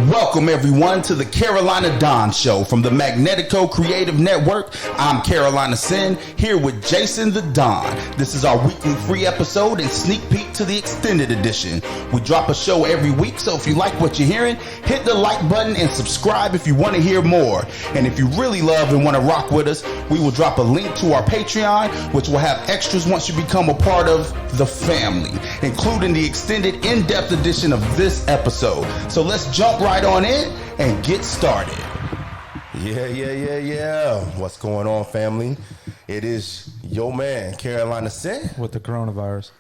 Welcome everyone to the Carolina Don Show from the Magnetico Creative Network. I'm Carolina Sen, here with Jason The Don. This is our weekly free episode and sneak peek to the extended edition. We drop a show every week, so if you like what you're hearing, hit the like button and subscribe if you want to hear more. And if you really love and want to rock with us, we will drop a link to our Patreon, which will have extras once you become a part of the family, including the extended in-depth edition of this episode. So let's jump right on in and get started. Yeah. What's going on, family? It is your man, Carolina Sen. With the coronavirus.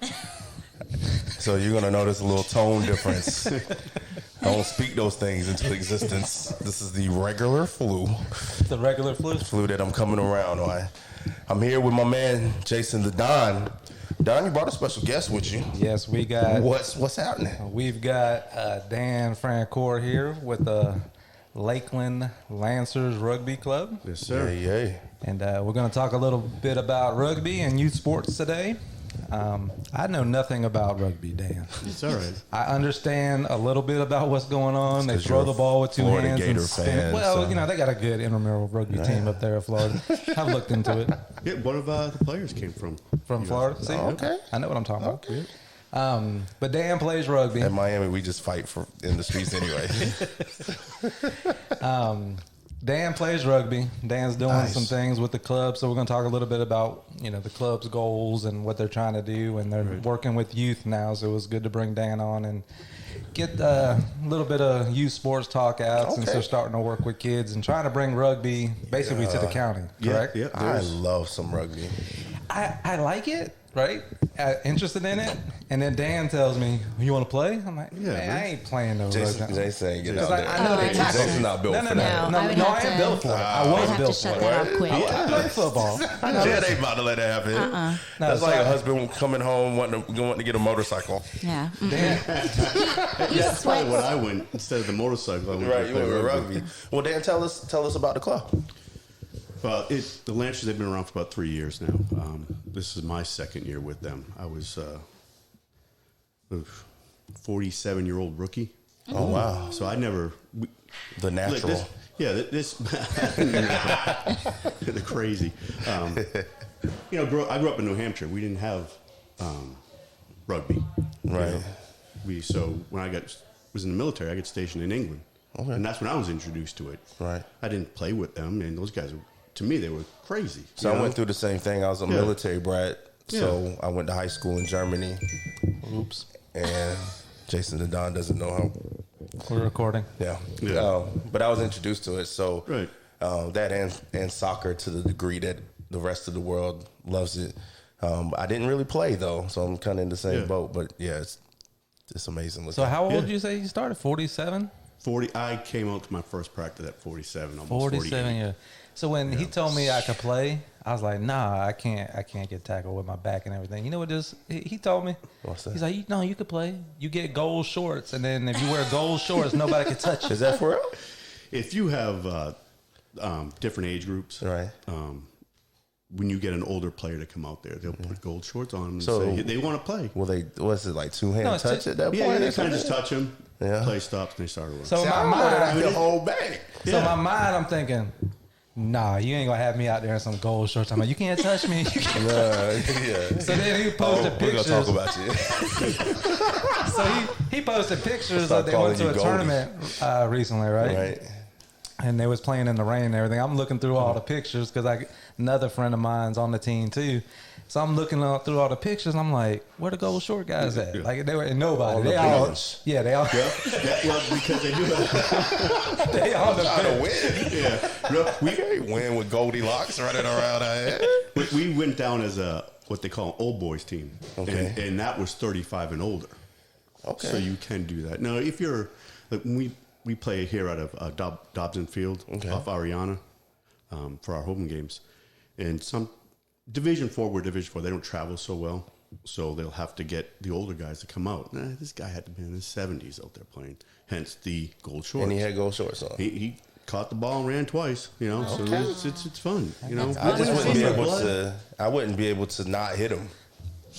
So you're going to notice a little tone difference. I don't speak those things into existence. This is the regular flu. The regular flu? Flu that I'm coming around on. I'm here with my man, Jason The Don. Don, you brought a special guest with you. Yes, we got... What's happening? We've got Dan Francoeur here with the Lakeland Lancers Rugby Club. Yes, sir. Yeah. And we're going to talk a little bit about rugby and youth sports today. I know nothing about rugby, Dan. It's all right. I understand a little bit about what's going on. They throw the ball with two Florida hands Gator and spin. fan, Well, so. you know, they got a good intramural rugby team up there in Florida. I've looked into it. Yeah, one of the players came from Florida. See? Okay. I know what I'm talking about. But Dan plays rugby. In Miami, we just fight in the streets anyway. Dan plays rugby. Dan's doing Nice. some things with the club, so we're going to talk a little bit about the club's goals and what they're trying to do. And they're working with youth now, so it was good to bring Dan on and get a little bit of youth sports talk out since they're starting to work with kids and trying to bring rugby basically to the county. Correct? Yeah. I love some rugby. I like it. Right? Interested in it. And then Dan tells me, you want to play? I'm like, Yeah, man, man. I ain't playing no Jason rugby. ain't getting Because out there. I know they tackle. Jason's not built for that. No, I would I have am to- built for it. I was I'd have to built shut for that it. off quick. I played football. Yeah, they about to let that happen. That's like a husband coming home wanting to get a motorcycle. Yeah. That's probably what I went instead of the motorcycle. I went Right, to you play went with rugby. Well, Dan, tell us about the club. The Lancers, they've been around for about 3 years now. This is my second year with them. I was a 47-year-old rookie. Oh, wow. So I never... The natural. This the crazy. I grew up in New Hampshire. We didn't have rugby. Right. So when I was in the military, I got stationed in England. Okay. And that's when I was introduced to it. Right. I didn't play with them, and those guys, to me, they were crazy. So I went through the same thing. I was a military brat. Yeah. So I went to high school in Germany. Oops. And Jason The Don doesn't know how. We're recording. Yeah. But I was introduced to it. So Right. that and soccer to the degree that the rest of the world loves it. I didn't really play, though. So I'm kind of in the same boat. But, yeah, it's amazing. So how old did you say you started? 47? 40. I came out to my first practice at 47, almost 47, 48. yeah. So when he told me I could play, I was like, nah, I can't get tackled with my back and everything. You know what he told me? What's that? He's like, no, you could play. You get gold shorts, and then if you wear gold shorts, nobody can touch you. Is that for real? If you have different age groups, Right. when you get an older player to come out there, they'll put gold shorts on them and So- say they want to play. Well, what's it, like two-hand No, it's touch at that point? Yeah, they kind of just touch them. Yeah. Play stops, and they start running. So in See, I my don't know that I mind, can hold back. so in my mind, I'm thinking, nah, you ain't gonna have me out there in some gold shorts. I'm like, you can't touch me. You can't. Yeah. So then he posted We're pictures. going to talk about you. So he posted pictures Stop that they went to calling a you tournament recently, right? Right. And they was playing in the rain and everything. I'm looking through all the pictures because another friend of mine's on the team too. So I'm looking through all the pictures. And I'm like, where the gold short guys at? Yeah. Like they were nobody. On the They all, bench. yeah, they all, Well, because they do that. they all the Trying to bench. win. Yeah. We can't win with Goldilocks running around our head. We went down as what they call an old boys team. Okay. And that was 35 and older. Okay. So you can do that. Now, if you're, like, we play here out of Dobson Field off Ariana for our home games. And some Division 4, we're Division 4, they don't travel so well. So they'll have to get the older guys to come out. This guy had to be in his 70s out there playing, hence the gold shorts. And he had gold shorts on. He caught the ball and ran twice, so it's fun, I wouldn't be able to not hit him.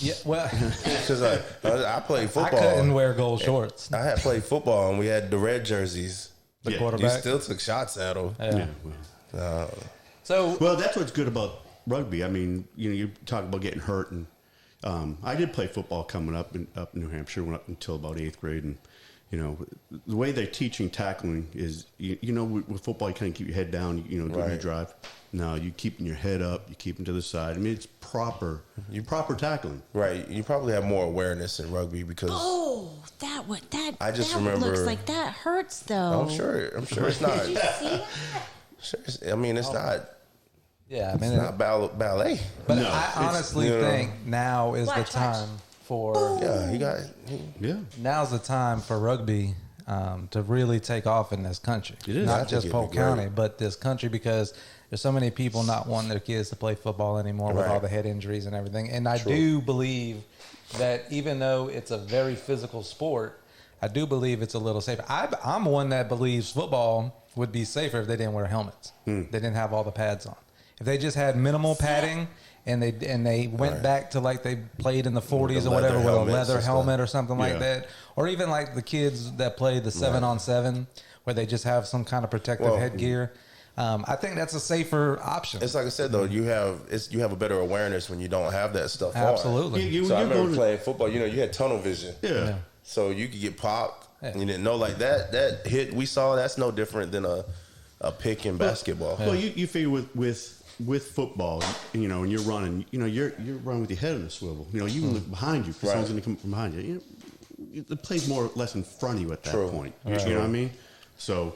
Yeah, well, Because I played I football. couldn't wear gold shorts. I had played football, and we had the red jerseys. The Yeah. You quarterback. still took shots at them. Yeah. Well. So Well, that's what's good about rugby. I mean, you talk about getting hurt, and I did play football coming up in New Hampshire, went up until about 8th grade, and the way they're teaching tackling is, with football you kind of keep your head down, do your Right. drive. No, you keeping your head up, you keep them to the side. I mean, it's proper tackling. Right. You probably have more awareness in rugby because Oh, I just that remember- looks like that hurts though. I'm sure it's not. Did you see that? I mean, it's not. yeah, I It's mean, not ballet. but No, I it's- honestly think now is the Watch. time for Yeah, Yeah. now's the time for rugby to really take off in this country. It is. I Not think just it'd Polk be great. County, but this country, because there's so many people not wanting their kids to play football anymore with Right. all the head injuries and everything. And I do believe that even though it's a very physical sport, I do believe it's a little safer. I'm one that believes football would be safer if they didn't wear helmets. They didn't have all the pads on. If they just had minimal padding and they went Right. back to like they played in the 40s The or whatever leather with a helmets leather and stuff. helmet or something like Yeah. that, or even like the kids that play the 7-on-7 where they just have some kind of protective Well, headgear. I think that's a safer option. It's like I said though, you have a better awareness when you don't have that stuff on. Absolutely. So I you're remember going to- playing football. You had tunnel vision. Yeah. So you could get popped. Yeah. You didn't know like that hit we saw. That's no different than a pick in basketball. Well, you figure with football, and you're running, you're running with your head on a swivel. You can look behind you because Right. someone's going to come from behind you. The play's more or less in front of you at that True. point. Right. You know what I mean? So,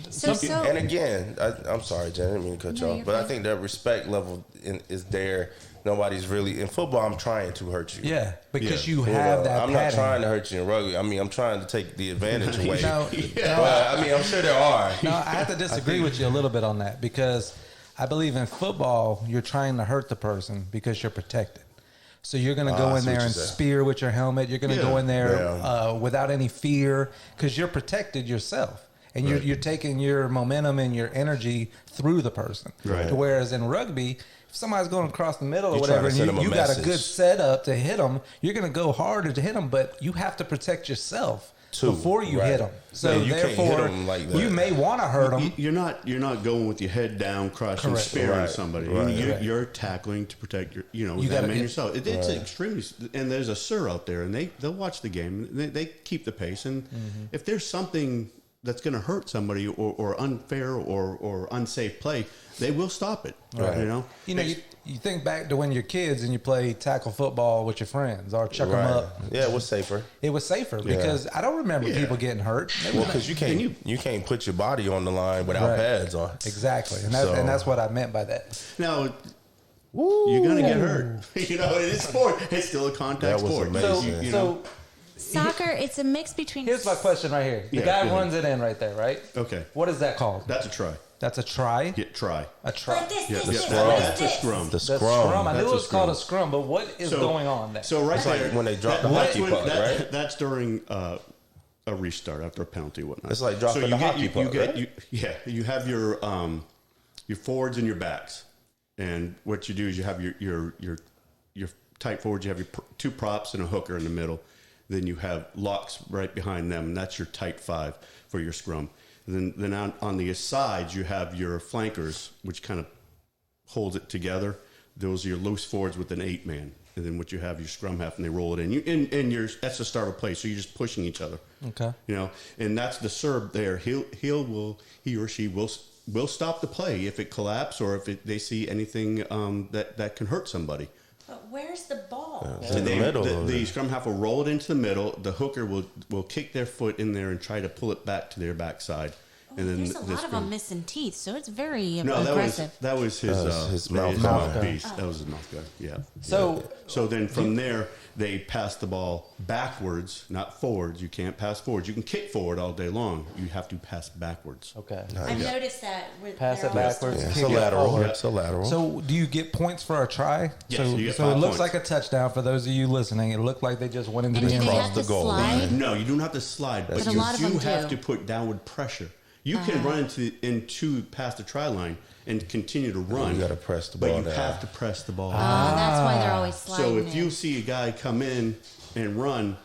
So And again, I'm sorry, Jen, I didn't mean to cut you No, off, you're but I fine. think that respect level is there. Nobody's really in football. I'm trying to hurt you. Yeah, because Yeah. you have that I'm not padding. trying to hurt you in rugby. I mean, I'm trying to take the advantage away. No, But I mean, I'm sure there are. No, I have to disagree with you a little bit on that, because I believe in football, you're trying to hurt the person because you're protected. So you're going to go I in see there what and you're saying. spear with your helmet. You're going to Yeah. go in there Yeah. without any fear because you're protected yourself. And Right. you're taking your momentum and your energy through the person. Right. To whereas in rugby, if somebody's going across the middle or You're whatever, trying to and send them a you got a message. good setup to hit them, you're going to go harder to hit them, but you have to protect yourself Too, before you right. hit them. So Yeah, you can't hit therefore, 'em like that. you may want to hurt them. you're not going with your head down, crushing, Correct. spearing Right. somebody. Right. You're tackling to protect your, You them gotta- and yourself. It's extremely. And there's a sir out there, and they'll watch the game. They keep the pace, and if there's something that's going to hurt somebody or unfair or unsafe play, they will stop it. Right. You think back to when you're kids and you play tackle football with your friends or chuck them Right. up. Yeah, it was safer. It was safer because I don't remember Yeah. people getting hurt. They Well, were because not- you can't put your body on the line without Right. pads on. Exactly, and So- that's what I meant by that. Now, you're going to get hurt. It is sport. It's still a contact That was sport. amazing. You know? soccer, it's a mix between. Here's my question right here. The Yeah, guy go ahead. runs it in right there, right? Okay. What is that called? That's a try. That's a try. Get try. A try. Like this, Yeah, this, the this, scrum. this, That's a this. scrum. The The scrum. scrum. I knew That's it a was called a scrum. scrum, but what is going on there? So right It's like there, when they drop the that's hockey when- puck, that- right? That's during a restart after a penalty, and whatnot. It's like dropping you the get- hockey you puck, get- right? you have your forwards and your backs, and what you do is you have your tight forwards. You have your two props and a hooker in the middle. Then you have locks right behind them, and that's your tight five for your scrum. And then on the sides you have your flankers, which kind of holds it together. Those are your loose forwards with an 8-man. And then what you have, your scrum half, and they roll it in. And that's the start of play. So you're just pushing each other. Okay. And that's the Serb there. He or she will stop the play if it collapses or if they see anything that can hurt somebody. But where's the ball? It's in the middle. The scrum half will roll it into the middle. The hooker will kick their foot in there and try to pull it back to their backside. And then There's a lot of them missing teeth, so it's very No, aggressive. that was his mouth guard. mouthpiece. That was his mouth guard. Yeah. So then from there they pass the ball backwards, not forwards. You can't pass forwards. You can kick forward all day long. You have to pass backwards. okay. I've noticed that. With Pass it they're all- backwards. Yeah, it's kick a it lateral. forward. It's a lateral. So, do you get points for a try? Yes, so, you get so it 5 looks points. like a touchdown for those of you listening. It looked like they just went into And the do end they zone. have to the goal. slide? No, you don't have to slide, but a lot of you them have do. to put downward pressure. You can run into past the try line and continue to run. You got to press the ball but you down. have to press the ball. That's why they're always sliding. So if in. you see a guy come in and run,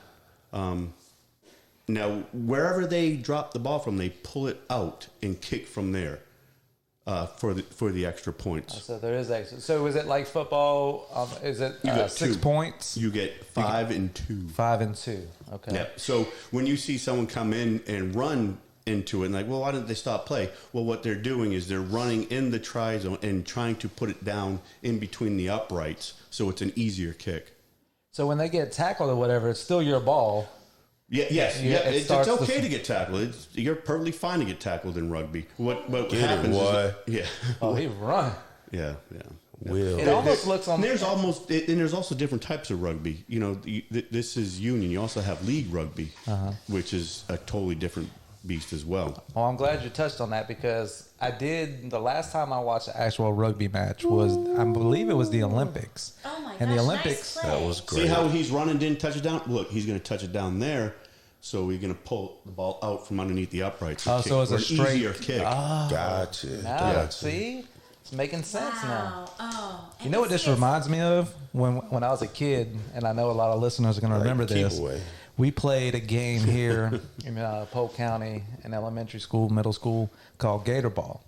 now wherever they drop the ball from, they pull it out and kick from there for the extra points. So there is extra. So is it like football? Is it You get 6 two. points? You get 5 and 2. 5 and 2. Okay. Yeah. So when you see someone come in and run into it, and like, well, why didn't they stop play? Well, what they're doing is they're running in the try zone and trying to put it down in between the uprights, so it's an easier kick. So when they get tackled or whatever, it's still your ball. Yeah, yes, Yeah, yeah. it It's starts okay the- to get tackled. You're perfectly fine to get tackled in rugby. What Get it, happens? boy. Yeah, Oh, he run. yeah. Will. It almost looks on. And there's also different types of rugby. You know, this is union. You also have league rugby, which is a totally different beast as well. Well, I'm glad you touched on that because I did. The last time I watched an actual rugby match was, I believe it was the Olympics. Oh my And gosh, the Olympics, nice play. That was great. See how he's running, didn't touch it down? Look, he's going to touch it down there. So we're going to pull the ball out from underneath the uprights. Oh, so it's a an straight- easier kick. Gotcha. Now, Gotcha. see, it's making sense now. Wow. Oh. You know what this reminds me of? When I was a kid, and I know a lot of listeners are going to remember keep this. away. We played a game here in Polk County, in elementary school, middle school, called Gator Ball.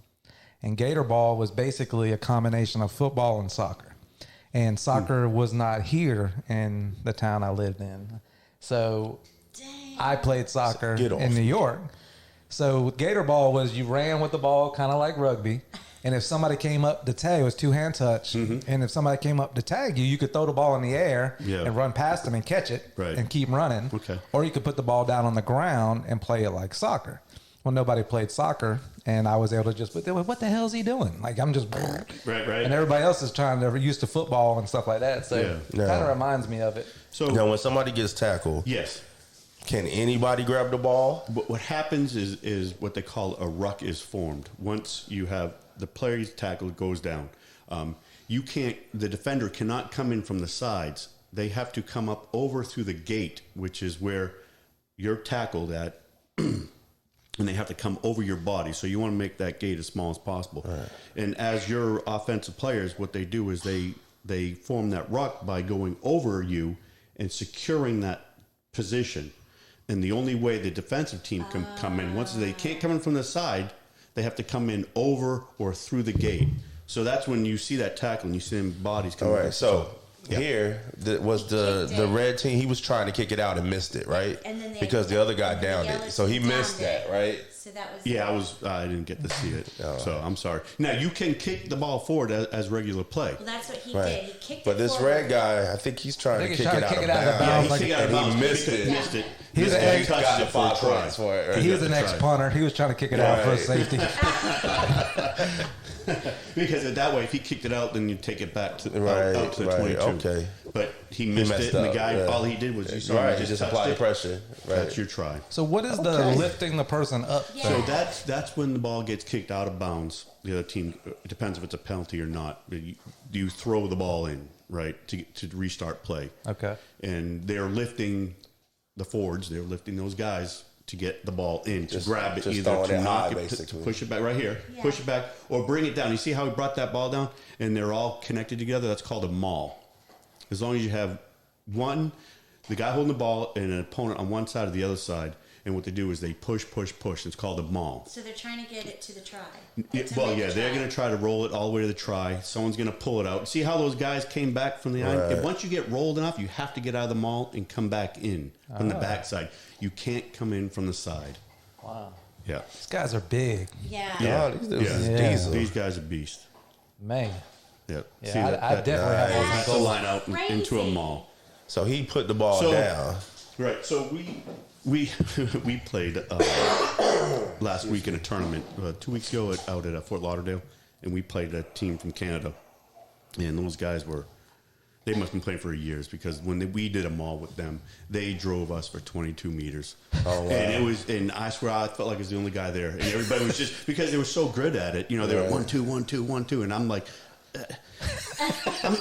And Gator Ball was basically a combination of football and soccer. And soccer was not here in the town I lived in. So I played soccer Get off. in New York. So Gator Ball was you ran with the ball kind of like rugby. And if somebody came up to tag, it was two-hand touch. And if somebody came up to tag you, you could throw the ball in the air and run past them and catch it and keep running. Okay. Or you could put the ball down on the ground and play it like soccer. Well, nobody played soccer, and I was able to just, what the hell is he doing? Like, I'm just, Right. and everybody else is trying to used to football and stuff like that. So it Yeah. kind of reminds me of it. So Now, when somebody gets tackled, yes. can anybody grab the ball? But what happens is what they call a ruck is formed. Once you have the player's tackle goes down, the defender cannot come in from the sides. They have to come up over through the gate, which is where you're tackled at, and they have to come over your body. So you want to make that gate as small as possible. Right. And as your offensive players, what they do is they form that ruck by going over you and securing that position. And the only way the defensive team can come in, once they can't come in from the side, they have to come in over or through the gate. So that's when you see that tackle and you see them bodies All coming. right, so here was the Kicked it. red team. He was trying to kick it out and missed it, right? And then because the other guy and the downed yellow it, so he team missed downed that, it. right? So that was. Yeah, I didn't get to see it, so I'm sorry. Now you can kick the ball forward as regular play. Well, that's what he Right. did. He kicked But it this forward. red guy, I think he's trying I to think kick he's it out trying of to kick it out of bounds. bounds. Yeah, he kicked out of And he bounds. missed it. Missed it. He's Missed an it. ex- Touched got it the for a 5 try. points for it. Right? He was an Right. ex-punter. He was trying to kick it out for a Right. safety. Because that way, if he kicked it out, then you take it back to out to the Right, 22. okay. But he missed messed it, and the up, guy, yeah. all he did was Right, he just touched applied it. pressure. Right. That's your try. So what is the Okay. lifting the person up Yeah. So thing? that's when the ball gets kicked out of bounds. The other team, it depends if it's a penalty or not. But you throw the ball in, right, to restart play. Okay. And they're lifting the forwards. They're lifting those guys to get the ball in, Just- to grab it, just either throwing to it knock high, it, to basically. push it back right here, Yeah. push it back, or bring it down. You see how he brought that ball down, and they're all connected together. That's called a maul. As long as you have the guy holding the ball, and an opponent on one side or the other side, and what they do is they push. It's called a maul. So they're trying to get it to the try. They're going to try to roll it all the way to the try. Someone's going to pull it out. See how those guys came back from the line? Right. If once you get rolled enough, you have to get out of the maul and come back in from the backside. You can't come in from the side. Wow. Yeah. These guys are big. Yeah. Oh, these dudes is Yeah. diesel. These guys are beast. Man. Yeah. Yeah, See, I definitely have That's one. That's a line out crazy. into a maul. So he put the ball So- down. Right. So we played last week in a tournament 2 weeks ago out at Fort Lauderdale, and we played a team from Canada, and those guys they must have been playing for years because when we did a maul with them, they drove us for 22 meters. Oh, wow. And I swear I felt like I was the only guy there, and everybody was just because they were so good at it. You know, they were Right. 1 2 1 2 1 2, and I'm like.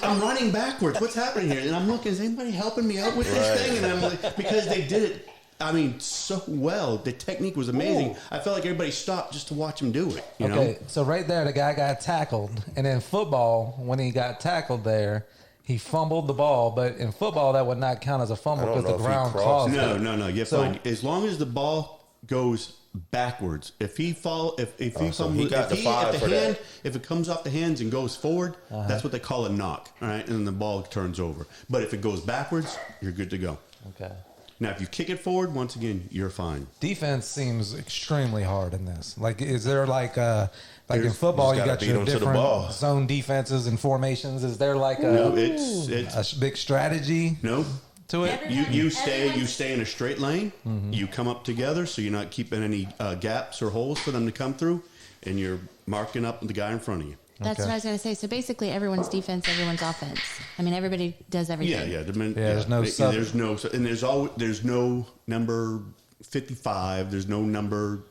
I'm running backwards. What's happening here? And I'm looking. Is anybody helping me out with this Right. thing? And I'm like, because they did it I mean, so well. The technique was amazing. Ooh. I felt like everybody stopped just to watch him do it. You Okay, know? so right there, the guy got tackled. And in football, when he got tackled there, he fumbled the ball. But in football, that would not count as a fumble I don't because the know if he ground crossed. caused it. No. You're So- fine. As long as the ball goes backwards. If he fall, if he so fumbles, he got the if five at for the hand, that. if it comes off the hands and goes forward, that's what they call a knock. All right, and then the ball turns over. But if it goes backwards, you're good to go. Okay. Now, if you kick it forward, once again, you're fine. Defense seems extremely hard in this. Like, is there like in football, you you just got gotta your beat 'em to the different ball. zone defenses and formations? Is there like No, it's a big strategy no. to it? You stay in a straight lane. You come up together, so you're not keeping any gaps or holes for them to come through, and you're marking up the guy in front of you. That's Okay. what I was going to say. So basically, everyone's defense, everyone's offense. I mean, everybody does everything. Yeah. There's no sub- and there's no number 55. There's no number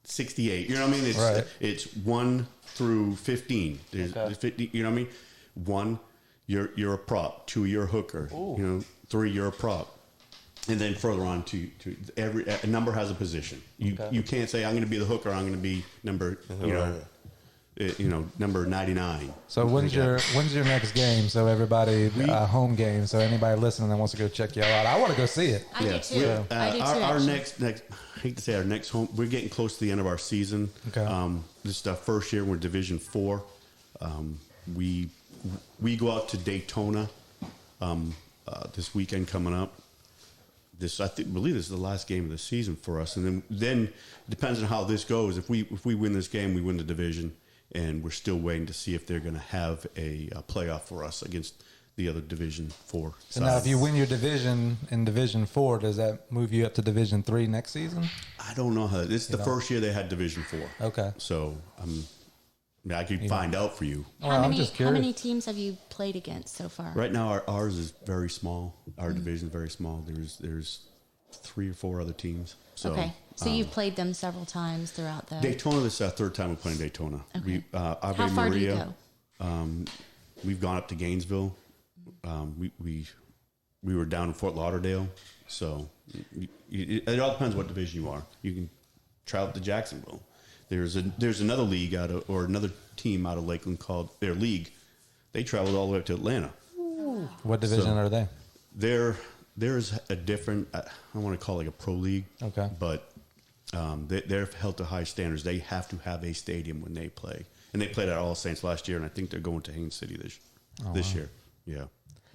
68. You know what I mean? It's Right. it's 1 through 15. There's Okay. 50. You know what I mean? 1, you're a prop. 2, you're a hooker. You know, 3, you're a prop. And then further on to every a number has a position. You can't say I'm going to be the hooker. I'm going to be number number 99. So when's your next game? So everybody, home game. So anybody listening that wants to go check y'all out, I want to go see it. I do too. I do too. Our actually. next, I hate to say our next home. We're getting close to the end of our season. Okay. This is our first year. We're Division 4. We go out to Daytona this weekend coming up. I believe this is the last game of the season for us, and then depends on how this goes. If we win this game, we win the division, and we're still waiting to see if they're going to have a playoff for us against the other Division 4. So now, if you win your division in Division 4, does that move you up to Division 3 next season? I don't know how. This is the first year they had Division 4. Okay. So I could find out for you. I'm just How curious. many teams have you played against so far? Right now, ours is very small. Our division is very small. There's 3 or 4 other teams. So, Okay. So you've played them several times throughout the... Daytona. This is our 3rd time we're playing Daytona. Okay. Ave How far do you Maria. go? We've gone up to Gainesville. We were down in Fort Lauderdale. So it all depends what division you are. You can travel to Jacksonville. There's another league another team out of Lakeland called their league. They traveled all the way up to Atlanta. What division are they? There's a different, I want to call it like a pro league. Okay. But they're held to high standards. They have to have a stadium when they play. And they played at All Saints last year, and I think they're going to Haines City this year. Yeah.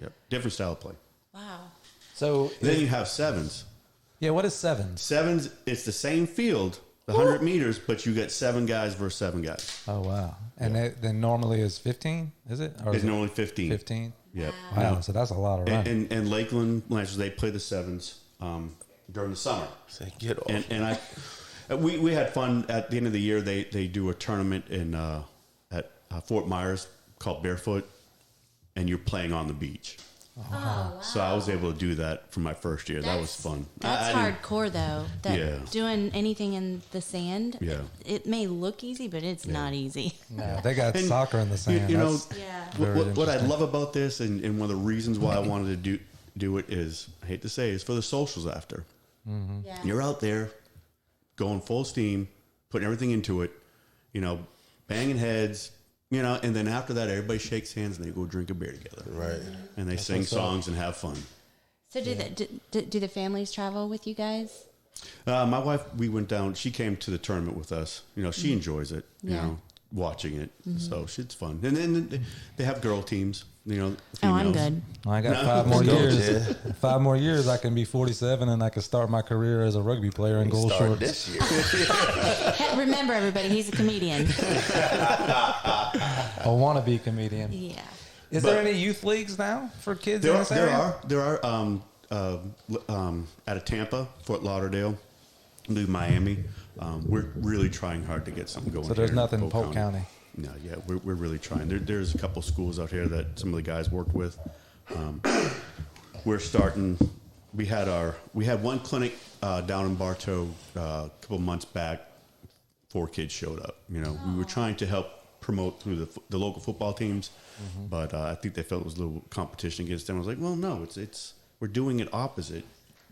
Yep. Different style of play. Wow. So Then you have sevens. yeah, what is sevens? Sevens, it's the same field, the 100 meters, but you get 7 guys versus 7 guys. Oh wow! And then normally is 15, is it? Or It's is it normally 15. 15? Yep. Wow, so that's a lot of running. And Lakeland Lancers, they play the sevens during the summer. Say, get off. And we had fun at the end of the year. They do a tournament at Fort Myers called Barefoot, and you're playing on the beach. Oh, wow. So I was able to do that for my first year. That was fun. That's I didn't- hardcore, though. That Yeah. doing anything in the sand, Yeah. it may look easy, but it's not easy. No, they got And soccer in the sand. You know, That's- Yeah. Very what I interesting. love about this, and one of the reasons why I wanted to do it is, I hate to say, is for the socials after. Yeah. You're out there going full steam, putting everything into it, banging heads, and then after that, everybody shakes hands and they go drink a beer together. Right. And they sing songs and have fun. So do the families travel with you guys? My wife, we went down, she came to the tournament with us. She enjoys it, Yeah. watching it. So it's fun. And then they have girl teams, females. Oh, I'm good. I got No. 5 more Go, years. Jed. 5 more years, I can be 47 and I can start my career as a rugby player in gold Start shorts. this year. Hey, remember, everybody, he's a comedian. A wannabe comedian. Yeah. Is there any youth leagues now for kids There in are, this there area? are. Out of Tampa, Fort Lauderdale, I believe Miami. We're really trying hard to get something going. So there's here nothing in Polk County. No, yeah, we're really trying. There's a couple schools out here that some of the guys worked with. We're starting. We had one clinic down in Bartow a couple months back. 4 kids showed up. We were trying to help promote through the local football teams, but I think they felt it was a little competition against them. I was like, well, no, it's we're doing it opposite.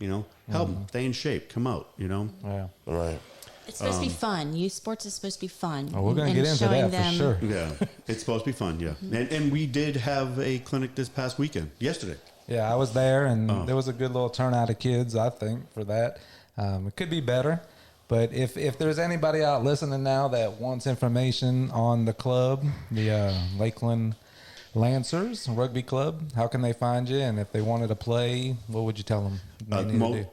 help them stay in shape. Come out. Yeah. Right. It's supposed to be fun. Youth sports is supposed to be fun. Oh, we're going to And get into showing that for sure. Yeah, it's supposed to be fun. Yeah, and we did have a clinic this past weekend, yesterday. Yeah, I was there, and there was a good little turnout of kids, I think, for that. It could be better, but if there's anybody out listening now that wants information on the club, the Lakeland Lancers Rugby Club, how can they find you? And if they wanted to play, what would you tell them they need to do?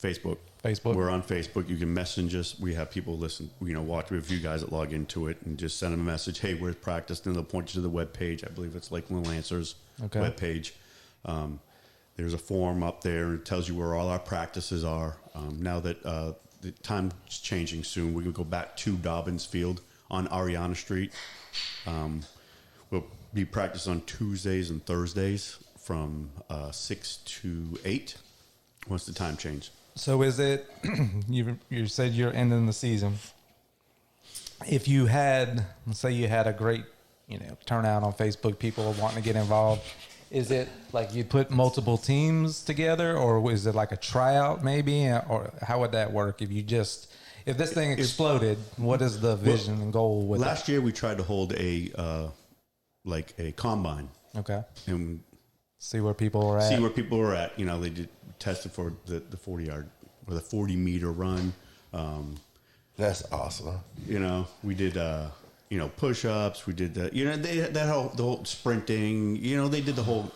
Facebook. We're on Facebook. You can message us. We have people listen, watch. We have a few guys that log into it and just send them a message. Hey, we're practicing. And they'll point you to the web page. I believe it's Lakeland Lancers web page. There's a form up there and it tells you where all our practices are. Now that the time's changing soon, we're going to go back to Dobbins Field on Ariana Street. We'll be practicing on Tuesdays and Thursdays from 6 to 8 once the time change. So is it, you said you're ending the season. If you had, let's say you had a great, turnout on Facebook, people wanting to get involved, is it like you put multiple teams together, or is it like a tryout maybe? Or how would that work if this thing exploded, what is the vision and goal with it? Last year we tried to hold a combine. Okay. And see where people were at. They did tested for the 40-yard or the 40-meter run. That's awesome. We did push-ups. We did the whole sprinting. They did the whole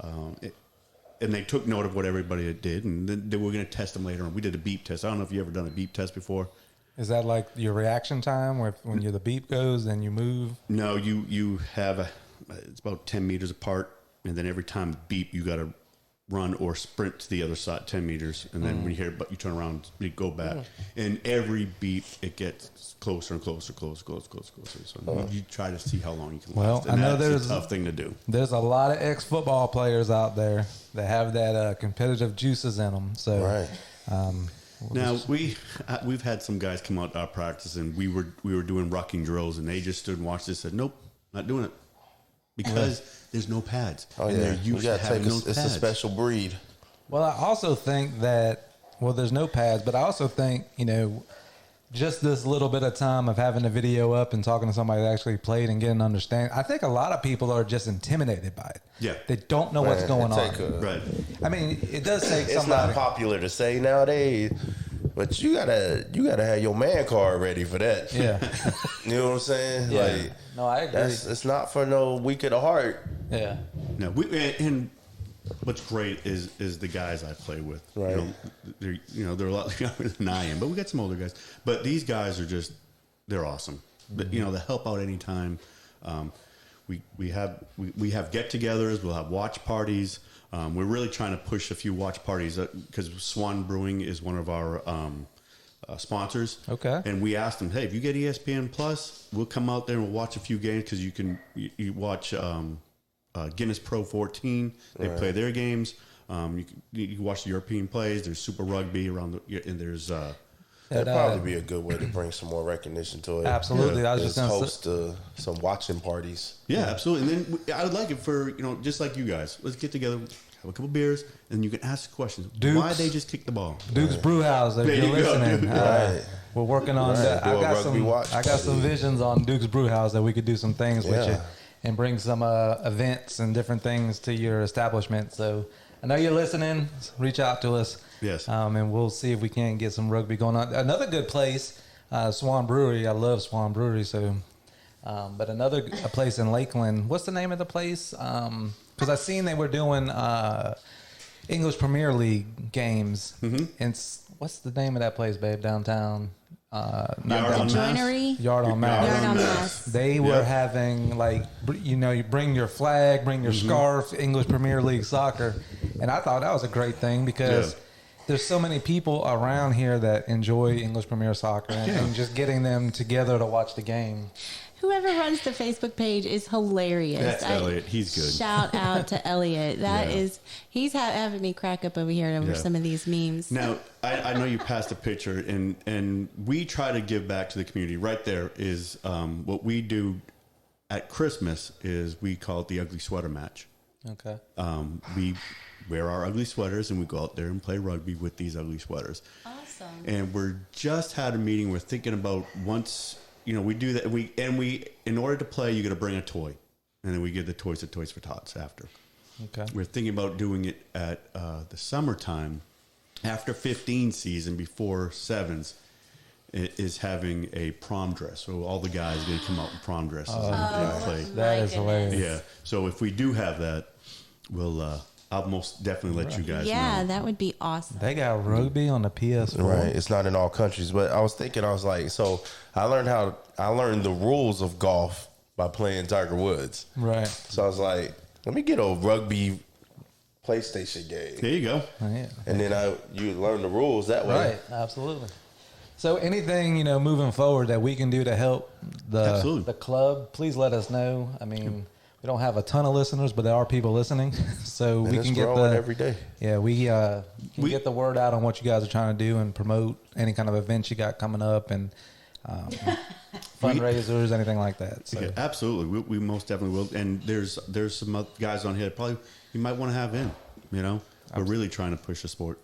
and they took note of what everybody did, and then they were going to test them later on. We did a beep test. I don't know if you ever done a beep test before. Is that like your reaction time, where when the beep goes, then you move? No, you have it's about 10 meters apart, and then every time beep, you got to run or sprint to the other side 10 meters, and then when you hear it, but you turn around, you go back, and every beep it gets closer and closer. So you try to see how long you can last. I know that's a tough thing to do. There's a lot of ex-football players out there that have that competitive juices in them. So right. Now we've had some guys come out to our practice, and we were doing rucking drills, and they just stood and watched this and said, "Nope, not doing it," because there's no pads. Oh and yeah, they're used to having those pads. It's a special breed. Well, I also think that there's no pads, but I also think just this little bit of time of having the video up and talking to somebody that actually played and getting an understanding. I think a lot of people are just intimidated by it. Yeah, they don't know what's going on. Right. I mean, it does take. It's not popular to say nowadays, but you gotta have your man card ready for that. Yeah, you know what I'm saying? Yeah. Like, no, I agree. It's not for no weak of the heart. Yeah. No, and what's great is the guys I play with. Right. They're a lot younger than I am, but we got some older guys. But these guys are they're awesome. But, they help out anytime. We have get-togethers. We'll have watch parties. We're really trying to push a few watch parties because Swan Brewing is one of our sponsors. Okay. And we asked them, hey, if you get ESPN Plus, we'll come out there and we'll watch a few games because you watch Guinness Pro 14. They play their games. You can watch the European plays. There's Super Rugby around and there's that'd probably be a good way to bring some more recognition to it. Absolutely. Yeah. I was just going to host some watching parties. Yeah, absolutely. And then I would like it for, just like you guys. Let's get together, have a couple beers, and you can ask questions. Why they just kick the ball? Duke's Brewhouse, if you're listening. Right. We're working on that. I got some visions on Duke's Brewhouse that we could do some things with you and bring some events and different things to your establishment. So I know you're listening. Reach out to us. Yes. And we'll see if we can get some rugby going on. Another good place, Swan Brewery. I love Swan Brewery. So, but a place in Lakeland. What's the name of the place? Because I seen they were doing English Premier League games. Mm-hmm. And what's the name of that place, babe? Downtown. Joinery. Yard on Mass. Yard on Mass. They were having you bring your flag, bring your scarf, English Premier League soccer, and I thought that was a great thing because there's so many people around here that enjoy English Premier Soccer and just getting them together to watch the game. Whoever runs the Facebook page is hilarious. That's Elliot. He's good. Shout out to Elliot. He's having me crack up over here over some of these memes. Now, I know you passed a picture, and we try to give back to the community. Right there is what we do at Christmas is we call it the Ugly Sweater Match. Okay. We wear our ugly sweaters and we go out there and play rugby with these ugly sweaters. Awesome. And we're just had a meeting. We're thinking about once, we do that. We in order to play, you got to bring a toy. And then we give the toys to Toys for Tots after. Okay. We're thinking about doing it at the summertime after 15 season, before sevens, is having a prom dress. So all the guys are going to come out in prom dresses and play. That is hilarious. Yeah. So if we do have that, I'll most definitely let you guys know. Yeah, that would be awesome. They got rugby on the PS4. Right. It's not in all countries, but I was like, so I learned the rules of golf by playing Tiger Woods. Right. So I was like, let me get a rugby PlayStation game. There you go. Oh, yeah. And then you learn the rules that way. Right. Absolutely. So anything, moving forward that we can do to help the club, please let us know. I mean, we don't have a ton of listeners, but there are people listening. So And we it's can get growing every day. Yeah, we can get the word out on what you guys are trying to do and promote any kind of events you got coming up and fundraisers, anything like that. So. Yeah, absolutely. We most definitely will. And there's some other guys on here that probably you might want to have in, We're really trying to push the sport.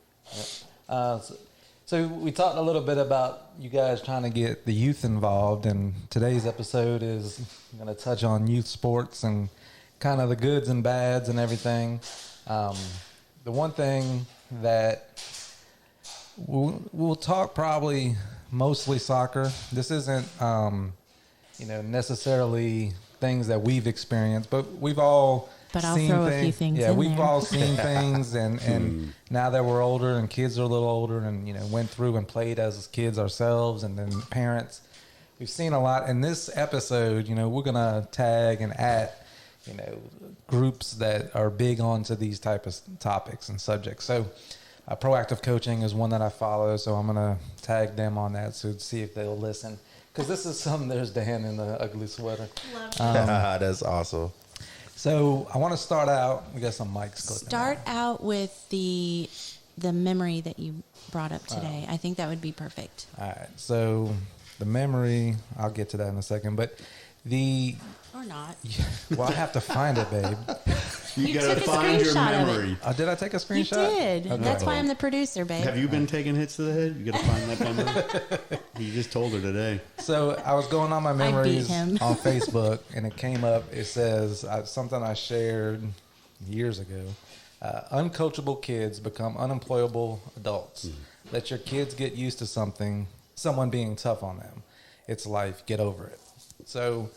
So we talked a little bit about you guys trying to get the youth involved, and today's episode is going to touch on youth sports and kind of the goods and bads and everything. The one thing that we'll talk probably mostly soccer. This isn't, necessarily things that we've experienced, but we've all I'll seen throw things. a few things Yeah, in we've there. all seen things, and now that we're older and kids are a little older, and went through and played as kids ourselves, and then parents, we've seen a lot. In this episode, we're gonna tag and at groups that are big onto these type of topics and subjects. So, proactive coaching is one that I follow, so I'm gonna tag them on that to see if they'll listen. Because this is something. There's Dan in the ugly sweater. That's awesome. So I want to start out. We got some mics clicking. Start out with the memory that you brought up today. I think that would be perfect. All right. So the memory, I'll get to that in a second. But Or not. well, I have to find it, babe. You You got to took a find your screenshot of it. memory. Did I take a You screenshot? did. Okay. That's why I'm the producer, babe. Have you been taking hits to the head? You got to find that memory. You just told her today. So I was going on my beat memories him. on Facebook, and it came up. It says something I shared years ago. Uncoachable kids become unemployable adults. Let your kids get used to someone being tough on them. It's life. Get over it. So,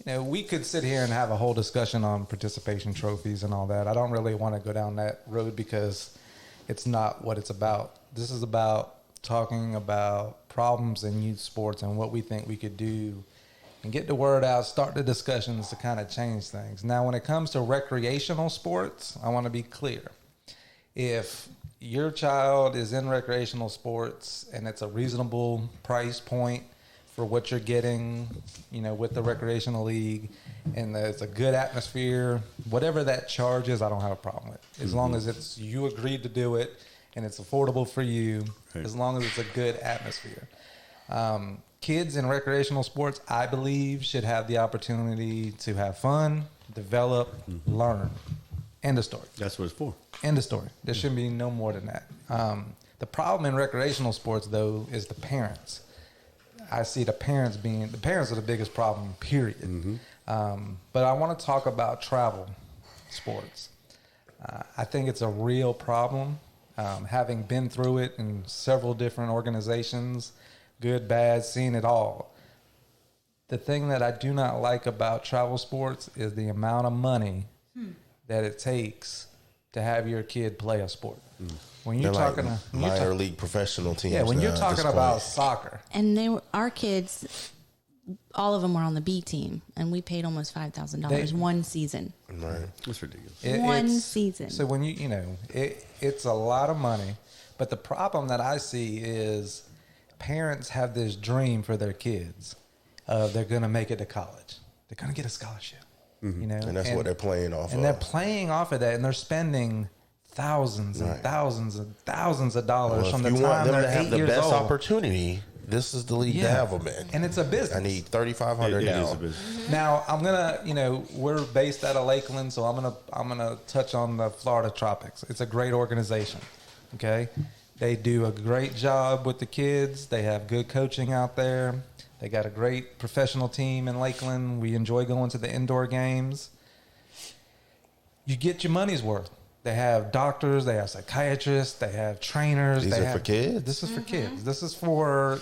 we could sit here and have a whole discussion on participation trophies and all that. I don't really want to go down that road because it's not what it's about. This is about talking about problems in youth sports and what we think we could do and get the word out, start the discussions to kind of change things. Now, when it comes to recreational sports, I want to be clear. If your child is in recreational sports and it's a reasonable price point for what you're getting, with the recreational league, and there's a good atmosphere, whatever that charge is, I don't have a problem with. As long as you agreed to do it and it's affordable for you, Right. as long as it's a good atmosphere. Kids in recreational sports, I believe, should have the opportunity to have fun, develop, learn. End of story. That's what it's for. End of story. There shouldn't be no more than that. The problem in recreational sports, though, is the parents. I see the parents are the biggest problem, period. But I want to talk about travel sports. I think it's a real problem. Having been through it in several different organizations, good, bad, seen it all. The thing that I do not like about travel sports is the amount of money that it takes to have your kid play a sport. When you're They're talking like minor league professional teams. when you're now at talking this about point. soccer, And our kids, all of them were on the B team, and we paid almost $5,000 one season. Right. That's ridiculous. One it's- season. So when it's a lot of money, but the problem that I see is parents have this dream for their kids of they're going to make it to college, they're going to get a scholarship, And that's what they're playing off and of. they're playing off of that, and they're spending thousands and Right. thousands and thousands of dollars Well, from if the you want time them they're to have 8 the years best old. opportunity, this is the league to have them in. And it's a business. I need 3,500 It now. is a business. Now I'm gonna, we're based out of Lakeland, so I'm gonna touch on the Florida Tropics. It's a great organization. Okay, they do a great job with the kids. They have good coaching out there. They got a great professional team in Lakeland. We enjoy going to the indoor games. You get your money's worth. They have doctors, they have psychiatrists, they have trainers. These are for kids? This is for kids. This is for,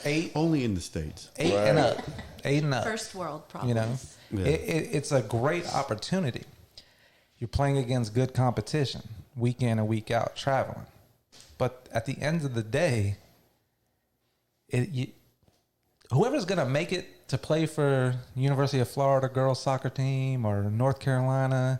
8 Only in the States. and up. 8 and up. First world problems. Yeah. It's a great opportunity. You're playing against good competition, week in and week out, traveling. But at the end of the day, whoever's going to make it to play for University of Florida girls soccer team or North Carolina,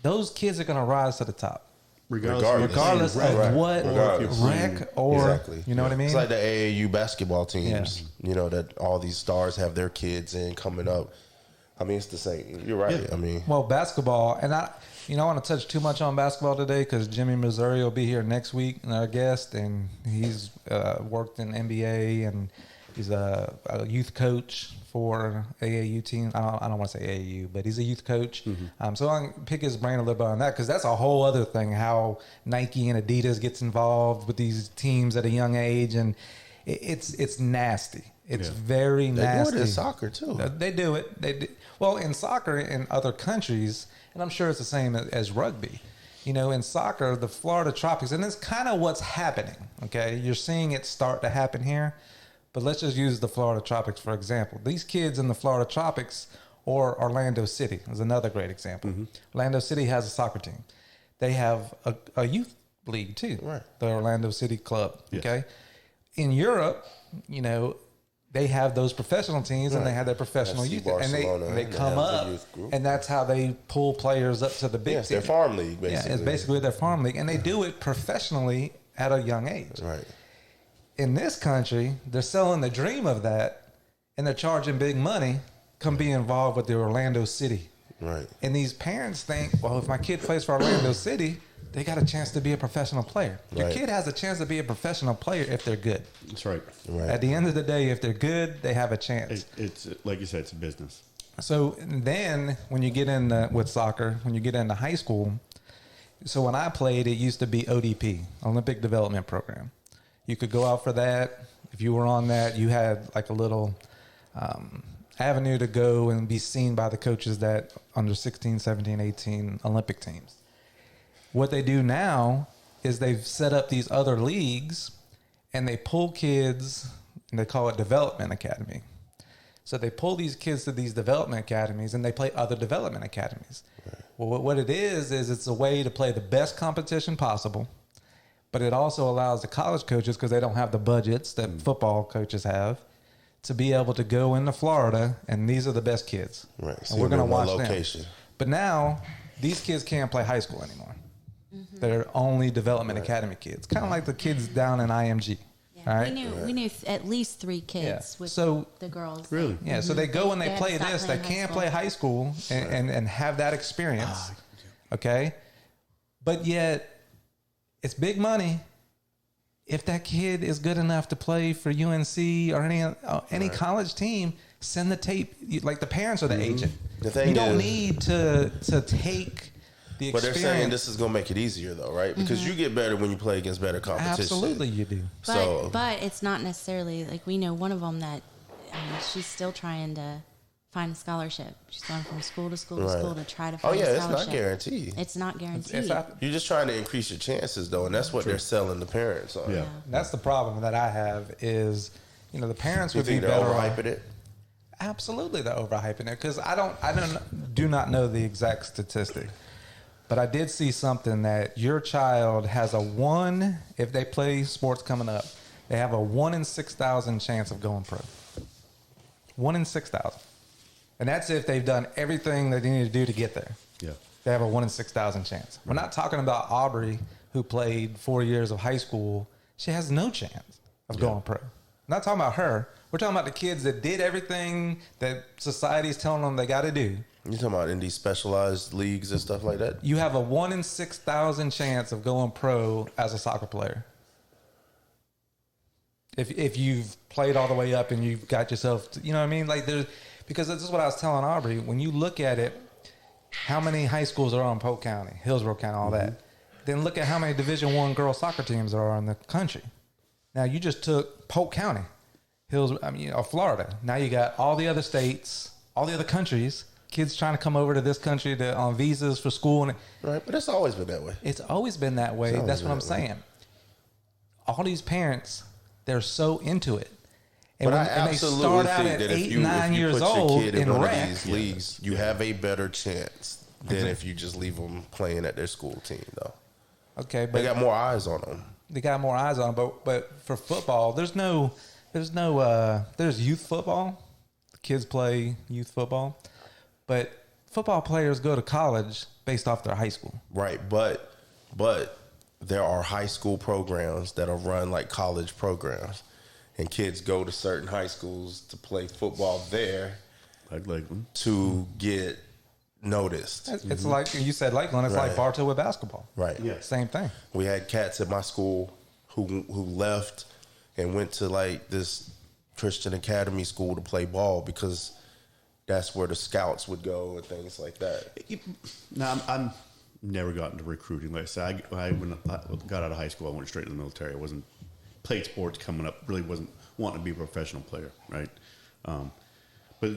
those kids are going to rise to the top. Regardless of what rec or, Exactly. you know what I mean? It's like the AAU basketball teams, that all these stars have their kids in coming up. I mean, it's the same. You're right. Yeah. I mean, Well, basketball, and I want to touch too much on basketball today because Jimmy Missouri will be here next week, our guest, and he's worked in NBA and he's a youth coach for AAU team. I don't want to say AAU, but he's a youth coach. So I can pick his brain a little bit on that because that's a whole other thing, how Nike and Adidas gets involved with these teams at a young age, and it's nasty. It's very nasty. They do it in soccer too. They do it. Well, in soccer in other countries, and I'm sure it's the same as rugby. In soccer, the Florida Tropics, and it's kind of what's happening. Okay, you're seeing it start to happen here. But let's just use the Florida Tropics for example. These kids in the Florida Tropics, or Orlando City is another great example. Orlando City has a soccer team. They have a youth league too, Right. the Orlando City Club. Yes. Okay, in Europe, they have those professional teams and they have their professional FC youth, Barcelona, and they they come have the up, youth group. and that's how they pull players up to the big it's team. their farm league, basically. Yeah, it's basically their farm league, and they do it professionally at a young age. Right. In this country, they're selling the dream of that, and they're charging big money. Come be involved with the Orlando City. Right. And these parents think, well, if my kid plays for Orlando City, they got a chance to be a professional player. Your Right. kid has a chance to be a professional player if they're good. That's right. Right. At the end of the day, if they're good, they have a chance. It's like you said, it's a business. So then when you get in with soccer, when you get into high school, so when I played, it used to be ODP, Olympic Development Program. You could go out for that. If you were on that, you had like a little avenue to go and be seen by the coaches that under 16, 17, 18 Olympic teams. What they do now is they've set up these other leagues and they pull kids, and they call it Development Academy. So they pull these kids to these development academies and they play other development academies. Right. Well, what it is it's a way to play the best competition possible, but it also allows the college coaches, because they don't have the budgets that football coaches have, to be able to go into Florida, and these are the best kids. Right. And we're going to watch location. them. But now these kids can't play high school anymore. They're only development academy kids, kind of like the kids down in IMG. All right. We knew at least 3 kids with the girls. Really? Yeah, so they go and they They play had to stop this. They playing high can't school. play high school and have that experience. Okay? But yet, it's big money. If that kid is good enough to play for UNC or any college team, send the tape. Like, the parents are the agent. The thing you don't is- need to take the But experience. they're saying this is going to make it easier, though, right? Because you get better when you play against better competition. Absolutely, you do. But it's not necessarily like, we know one of them that she's still trying to find a scholarship. She's going from school to school to school to try to find a it's scholarship. not guaranteed. It's not guaranteed. It's not- You're just trying to increase your chances, though, and that's what they're selling the parents on. Yeah. That's the problem that I have is, the parents You would be think they're better off. overhyping it? Absolutely, they're overhyping it, because do not know the exact statistic, but I did see something that your child has a 1, if they play sports coming up, they have a 1 in 6,000 chance of going pro. 1 in 6,000, and that's if they've done everything that they need to do to get there. Yeah. They have a 1 in 6,000 chance. We're not talking about Aubrey, who played 4 years of high school. She has no chance of going pro. Not talking about her. We're talking about the kids that did everything that society's telling them they got to do. You're talking about in these specialized leagues and stuff like that? You have a 1 in 6,000 chance of going pro as a soccer player. If you've played all the way up and you've got yourself, you know what I mean? Like because this is what I was telling Aubrey. When you look at it, how many high schools are in Polk County, Hillsborough County, all that. Then look at how many Division I girls soccer teams there are in the country. Now you just took Polk County, Florida. Now you got all the other states, all the other countries, kids trying to come over to this country on visas for school. Right, but it's always been that way. It's always been that way. That's what I'm saying. All these parents, they're so into it. And But I and they absolutely start out think at that 8, if you 9 years put your old kid in in one rec, of these leagues, you have a better chance than if you just leave them playing at their school team, though. okay, They but got more eyes on them. they got more eyes on them. But for football, there's youth football. Kids play youth football, but football players go to college based off their high school. Right, but there are high school programs that are run like college programs, and kids go to certain high schools to play football there Like Lakeland. to get noticed. It's like you said, Lakeland. It's like Right. Bartow with basketball. Right. Yeah. Same thing. We had cats at my school who left and went to like this Christian academy school to play ball because that's where the scouts would go and things like that. No, I'm never got into recruiting. Like I said, when I got out of high school, I went straight to the military. I wasn't played sports coming up. Really wasn't wanting to be a professional player, right? But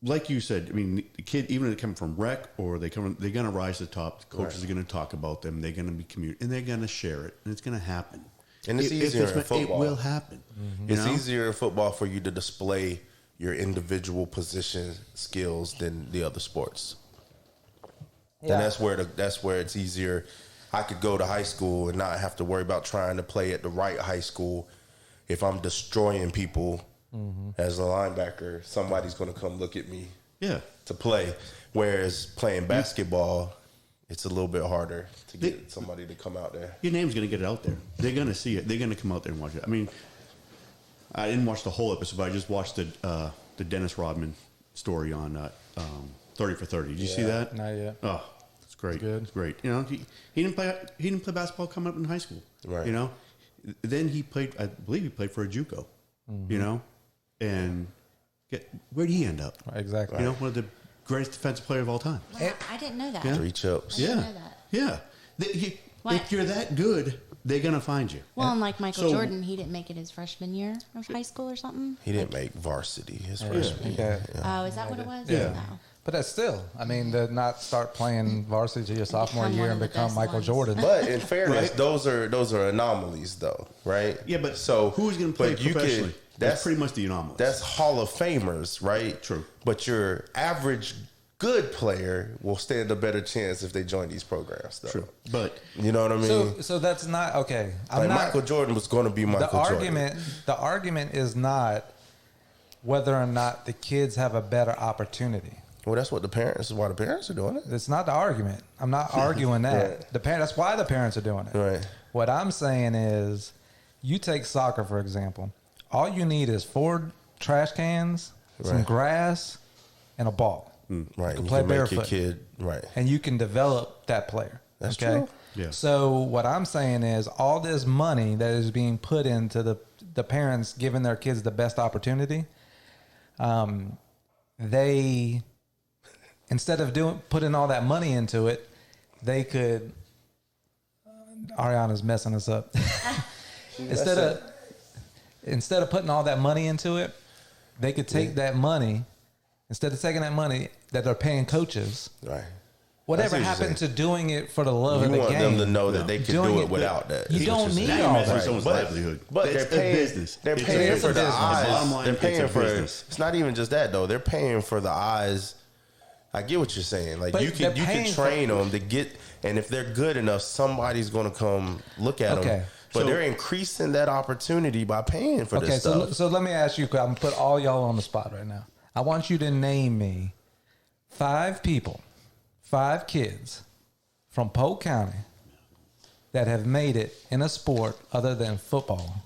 like you said, I mean, the kid, even if they come from rec or they're going to rise to the top. The coaches are going to talk about them. They're going to be and they're going to share it, and it's going to happen. And it's easier in football. It will happen. You It's know? easier in football for you to display your individual position skills than the other sports. Yeah. And that's where it's easier. I could go to high school and not have to worry about trying to play at the right high school. If I'm destroying people as a linebacker, somebody's going to come look at me Yeah. to play. Whereas playing basketball, it's a little bit harder to get somebody to come out there. Your name's going to get it out there. They're going to see it. They're going to come out there and watch it. I mean, I didn't watch the whole episode, but I just watched the Dennis Rodman story on 30 for 30. Did you see that? Not yet. Oh, it's great. Good. It's great. You know, he didn't play basketball coming up in high school. Right. You know, then he played. I believe he played for a JUCO. You know, and where did he end up? Exactly. You know, one of the greatest defensive players of all time. Wow, I didn't know that. Yeah. 3 chips. I didn't Yeah, know that. yeah. What? If you're that good, they're gonna find you. Well, and like Michael So- Jordan, he didn't make it his freshman year of high school or something. He didn't make varsity his freshman Yeah. year. Oh, is that what it was? Yeah. No. But that's still, I mean, to not start playing varsity your sophomore Become year one and of the become best Michael ones. Jordan. But in fairness, Right. those are anomalies, though, right? Yeah, but so who's going to play but you professionally? could- That's pretty much the anomaly. That's Hall of Famers, right? True. But your average good player will stand a better chance if they join these programs, though. true. But You know what I mean? So that's not okay. I'm like not. Michael Jordan was going to be Michael Jordan. The argument is not whether or not the kids have a better opportunity. Well, that's what the parents. Why the parents are doing it. That's not the argument. I'm not arguing that. Right. That's why the parents are doing it. Right. What I'm saying is, you take soccer for example. All you need is 4 trash cans, some Right. grass, and a ball. Right. You can You play can make your barefoot. kid. Right. And you can develop that player. That's okay? true. Yeah. So what I'm saying is all this money that is being put into the parents giving their kids the best opportunity, they instead of putting all that money into it, they could. Ariana's messing us up. Instead of putting all that money into it, they could take that money. Instead of taking that money that they're paying coaches, Right. whatever That's what you're happened to doing it for the love You of the want game? them to know that they could Doing do it it without that. You That's what don't you're need saying. now all you're messing with that. someone's But- livelihood. But It's they're paying. a business. They're It's a paying business. for the business. eyes. Bottom line, They're it's paying a for. business. It's not even just that though. They're paying for the eyes. I get what you're saying. Like But you they're can paying train them to get, and if they're good enough, somebody's going to come look at Okay. them. But So- they're increasing that opportunity by paying for Okay, this so stuff. so let me ask you. I'm gonna put all y'all on the spot right now. I want you to name me 5 people, 5 kids from Polk County that have made it in a sport other than football.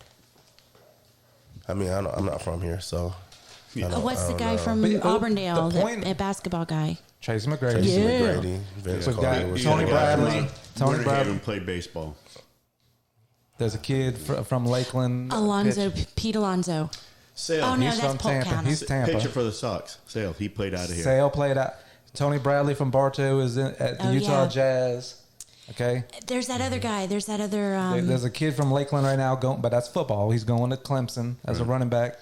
I mean, I'm not from here, so. I don't- What's I the don't guy know. from But, Auburndale, the point- a basketball guy? Tracy McGrady. Tracy Yeah. McGrady, Vince We got Carter was Tony the guy. Bradley. Tony Tony Bradley. Bradley played baseball. There's a kid from Lakeland. Alonzo, Pete Alonzo. Sale. Oh, no, He's that's from Polk Tampa. County. He's Tampa. Pitcher for the Sox. Sale. He played out of here. Sale played out. Tony Bradley from Bartow is at the Utah Jazz. Okay. There's that other guy. There's that other. There's a kid from Lakeland right now going, but that's football. He's going to Clemson as a running back.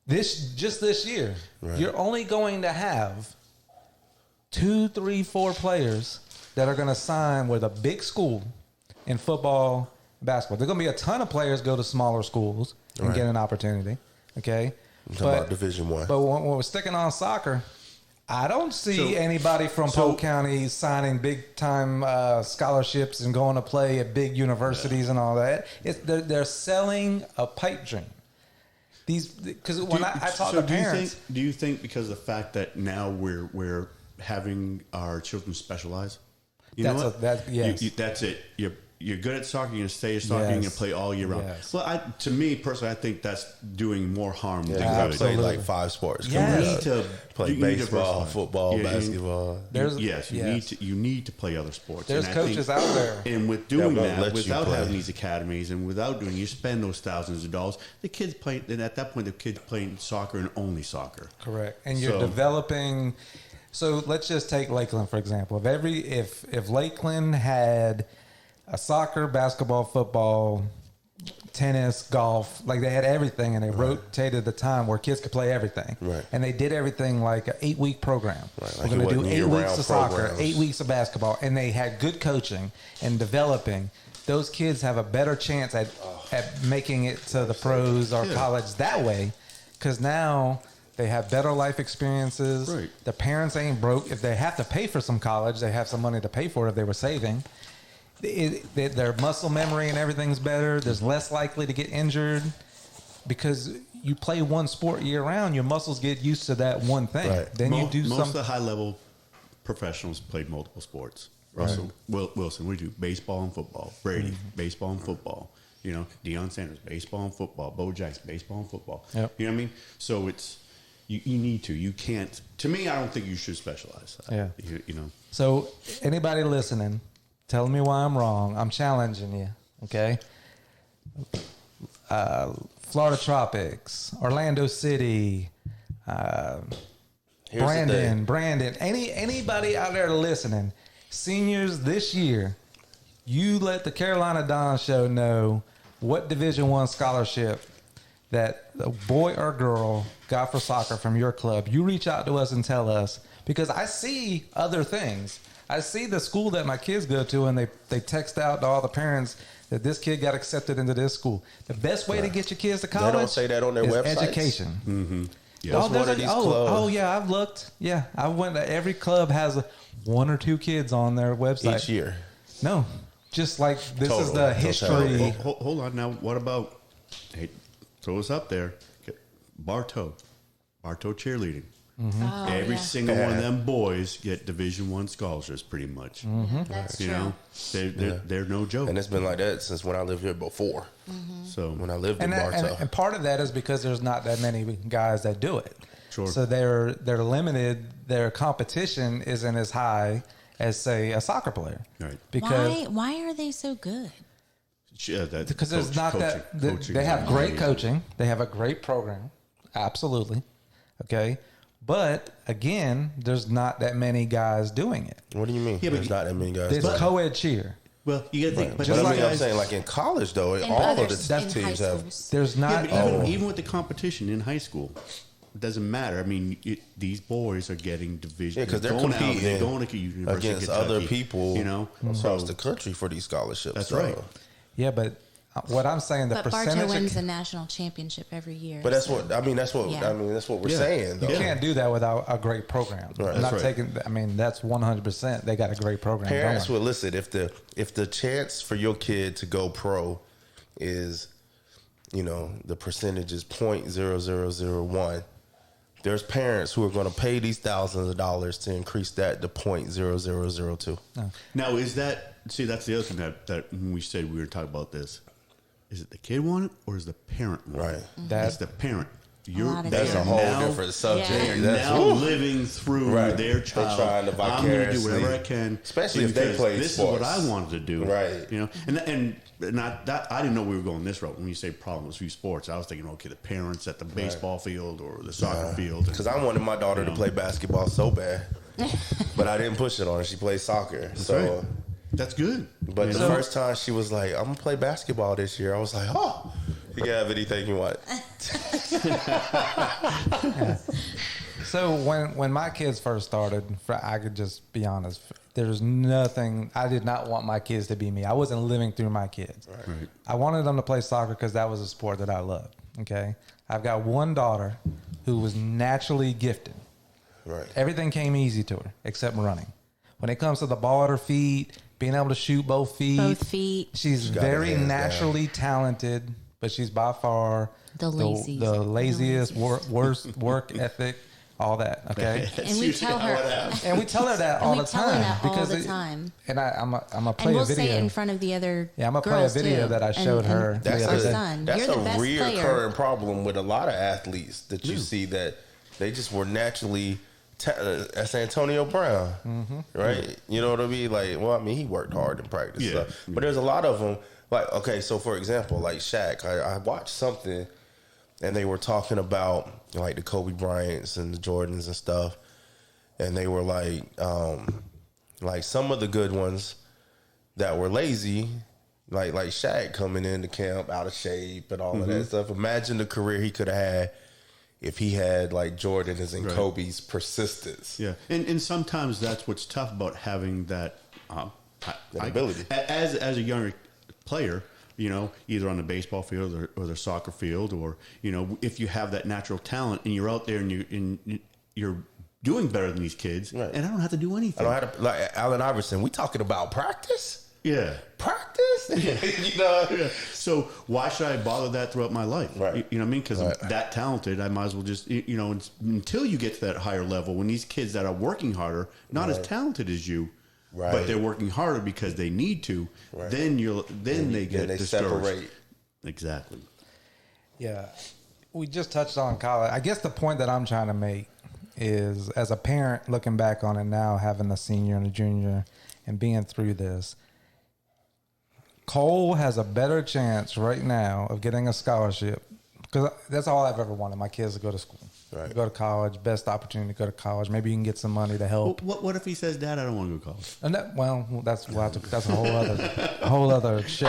This year, you're only going to have 2, 3, 4 players that are going to sign with a big school in football, basketball. There's going to be a ton of players go to smaller schools and get an opportunity. Okay, about Division I. But when we're sticking on soccer, I don't see anybody from Polk County signing big time scholarships and going to play at big universities and all that. They're selling a pipe dream. Because when I talk to parents, do you think because of the fact that now we're having our children specialize? You know what? That's it. You're good at soccer. You're going to stay at soccer. You're going to play all year round. Yes. Well, to me personally, I think that's doing more harm than I good. play like 5 sports. Yes. You need to play baseball, football, basketball. You need to play other sports. There's coaches out there, and with doing that that, without having these academies, and without doing, you spend those thousands of dollars. The kids play. Then at that point, the kids playing soccer and only soccer. Correct, and you're developing. So let's just take Lakeland for example. If Lakeland had a soccer, basketball, football, tennis, golf, like they had everything, and they rotated the time where kids could play everything. Right. And they did everything like an 8-week program. Right. We're going to do 8 weeks of soccer, programs. 8 weeks of basketball, and they had good coaching and developing. Those kids have a better chance at making it to the pros or college that way, because now they have better life experiences. Right. The parents ain't broke. If they have to pay for some college, they have some money to pay for it if they were saving. Their muscle memory and everything's better. There's less likely to get injured because you play one sport year round. Your muscles get used to that one thing. Right. Then most you do of the high level professionals played multiple sports. Russell Wilson, we do baseball and football. Brady, baseball and football. You know, Deion Sanders, baseball and football. Bo Jackson, baseball and football. Yep. You know what I mean? So it's you need to. You can't. To me, I don't think you should specialize. Yeah. You know. So anybody listening, tell me why I'm wrong. I'm challenging you. Okay. Florida Tropics, Orlando City, Brandon. Anybody out there listening, seniors this year, you let the Carolina Don Show know what Division I scholarship that a boy or girl got for soccer from your club. You reach out to us and tell us, because I see other things. I see the school that my kids go to, and they text out to all the parents that this kid got accepted into this school. The best way to get your kids to college, They don't say that on their is websites? education. Mm-hmm. Yeah. Oh, What's one of these clubs? yeah, I've looked. Yeah, I went to every club has 1 or 2 kids on their website Each year. No, just like this is Total. the history. Hold on now. What about? Hey, throw us up there. Bartow cheerleading. Oh, Every yeah. single one of them boys get Division I scholarships, pretty much. That's You true. know, they're no joke. And it's been like that since when I lived here before. So When I lived in And, Bartow. and part of that is because there's not that many guys that do it. Sure. So they're limited. Their competition isn't as high as, say, a soccer player. Right. Because Why are they so good? because there's not they have great coaching. They have a great program. Absolutely. Okay. But again, there's not that many guys doing it. What do you mean? Yeah, but There's not that many guys. It's doing it. co-ed cheer. Well, you got to think. But just I like mean, I'm guys- saying like in college though, And all of others the in high teams have. schools. There's Yeah, not. but even with the competition in high school, it doesn't matter. I mean, these boys are getting division. Yeah, because they're going out, competing they're going to University against of Kentucky, other people, you know, across the country for these scholarships. That's So- right. Yeah, but what I'm saying, the But percentage. Bartow wins the national championship every year. But that's so- what I mean. That's what Yeah. That's what we're Yeah. saying. Though. You can't do that without a great program. Right. I'm not That's right. taking. I mean, that's 100%. They got a great program. Parents going. would listen if the chance for your kid to go pro is, the percentage is 0.0001. There's parents who are going to pay these thousands of dollars to increase that to 0.0002. Now, is that that's the other thing that when we said we were talking about this. Is it the kid want it or is the parent want Right. it? That- It's the parent. lot of That's a different- whole now- different subject. Yeah. They are That's now woo. living through Right. their They're child. trying to I'm going to do vicariously- whatever I can, especially if they because play This sports. is what I wanted to do, Right. You know, and not that I didn't know we were going this route. When you say problems with sports, I was thinking, okay, the parents at the baseball field or the soccer field. Because I wanted my daughter to know. play basketball so bad, but I didn't push it on her. She plays soccer, so. right. That's good. But You the know? first time she was like, "I'm gonna play basketball this year," I was like, "Oh, you can have anything you want." So when my kids first started, I could just be honest. There's nothing. I did not want my kids to be me. I wasn't living through my kids. Right. I wanted them to play soccer because that was a sport that I loved. Okay, I've got one daughter who was naturally gifted. Right. Everything came easy to her except running. When it comes to the ball at her feet, being able to shoot both feet, she's got her very hands naturally talented, but she's by far The laziest. the laziest, worst work ethic, all that. Okay, And we tell her, and we tell her that and all we the tell her time that all because the time. And I'm gonna play And we'll a video. say it in front of the other Yeah, I'm gonna play a girls, video too. that I showed her. That's the our other day. son. That's You're the a best reoccurring player. problem with a lot of athletes that you see that they just were naturally. That's Antonio Brown, right? You know what I mean? Like, well, I mean, he worked hard in practice, Yeah. stuff. But there's a lot of them. Like, okay, so for example, like Shaq, I watched something, and they were talking about like the Kobe Bryants and the Jordans and stuff, and they were like some of the good ones that were lazy, like Shaq coming into camp out of shape and all of that stuff. Imagine the career he could have had if he had like Jordan's and Right. Kobe's persistence. Yeah, and sometimes that's what's tough about having that ability. As a younger player, you know, either on the baseball field or the soccer field, or you know, if you have that natural talent and you're out there and you're doing better than these kids, Right. and I don't have to do I anything. don't have to, like Allen Iverson. We talking about practice? Yeah. Practice? You know? Yeah. So why should I bother that throughout my life? Right. You know what I mean? Because Right. I'm that talented, I might as well just, you know, until you get to that higher level, when these kids that are working harder, not as talented as you, Right. but they're working harder because they need to, Right. then they get they discouraged. separate. Exactly. Yeah. We just touched on college. I guess the point that I'm trying to make is, as a parent looking back on it now, having a senior and a junior and being through this, Cole has a better chance right now of getting a scholarship, because that's all I've ever wanted, my kids to go to school. Right. Go to college, best opportunity to go to college. Maybe you can get some money to help. What if he says, Dad, I don't want to go to college? And that's a whole other show.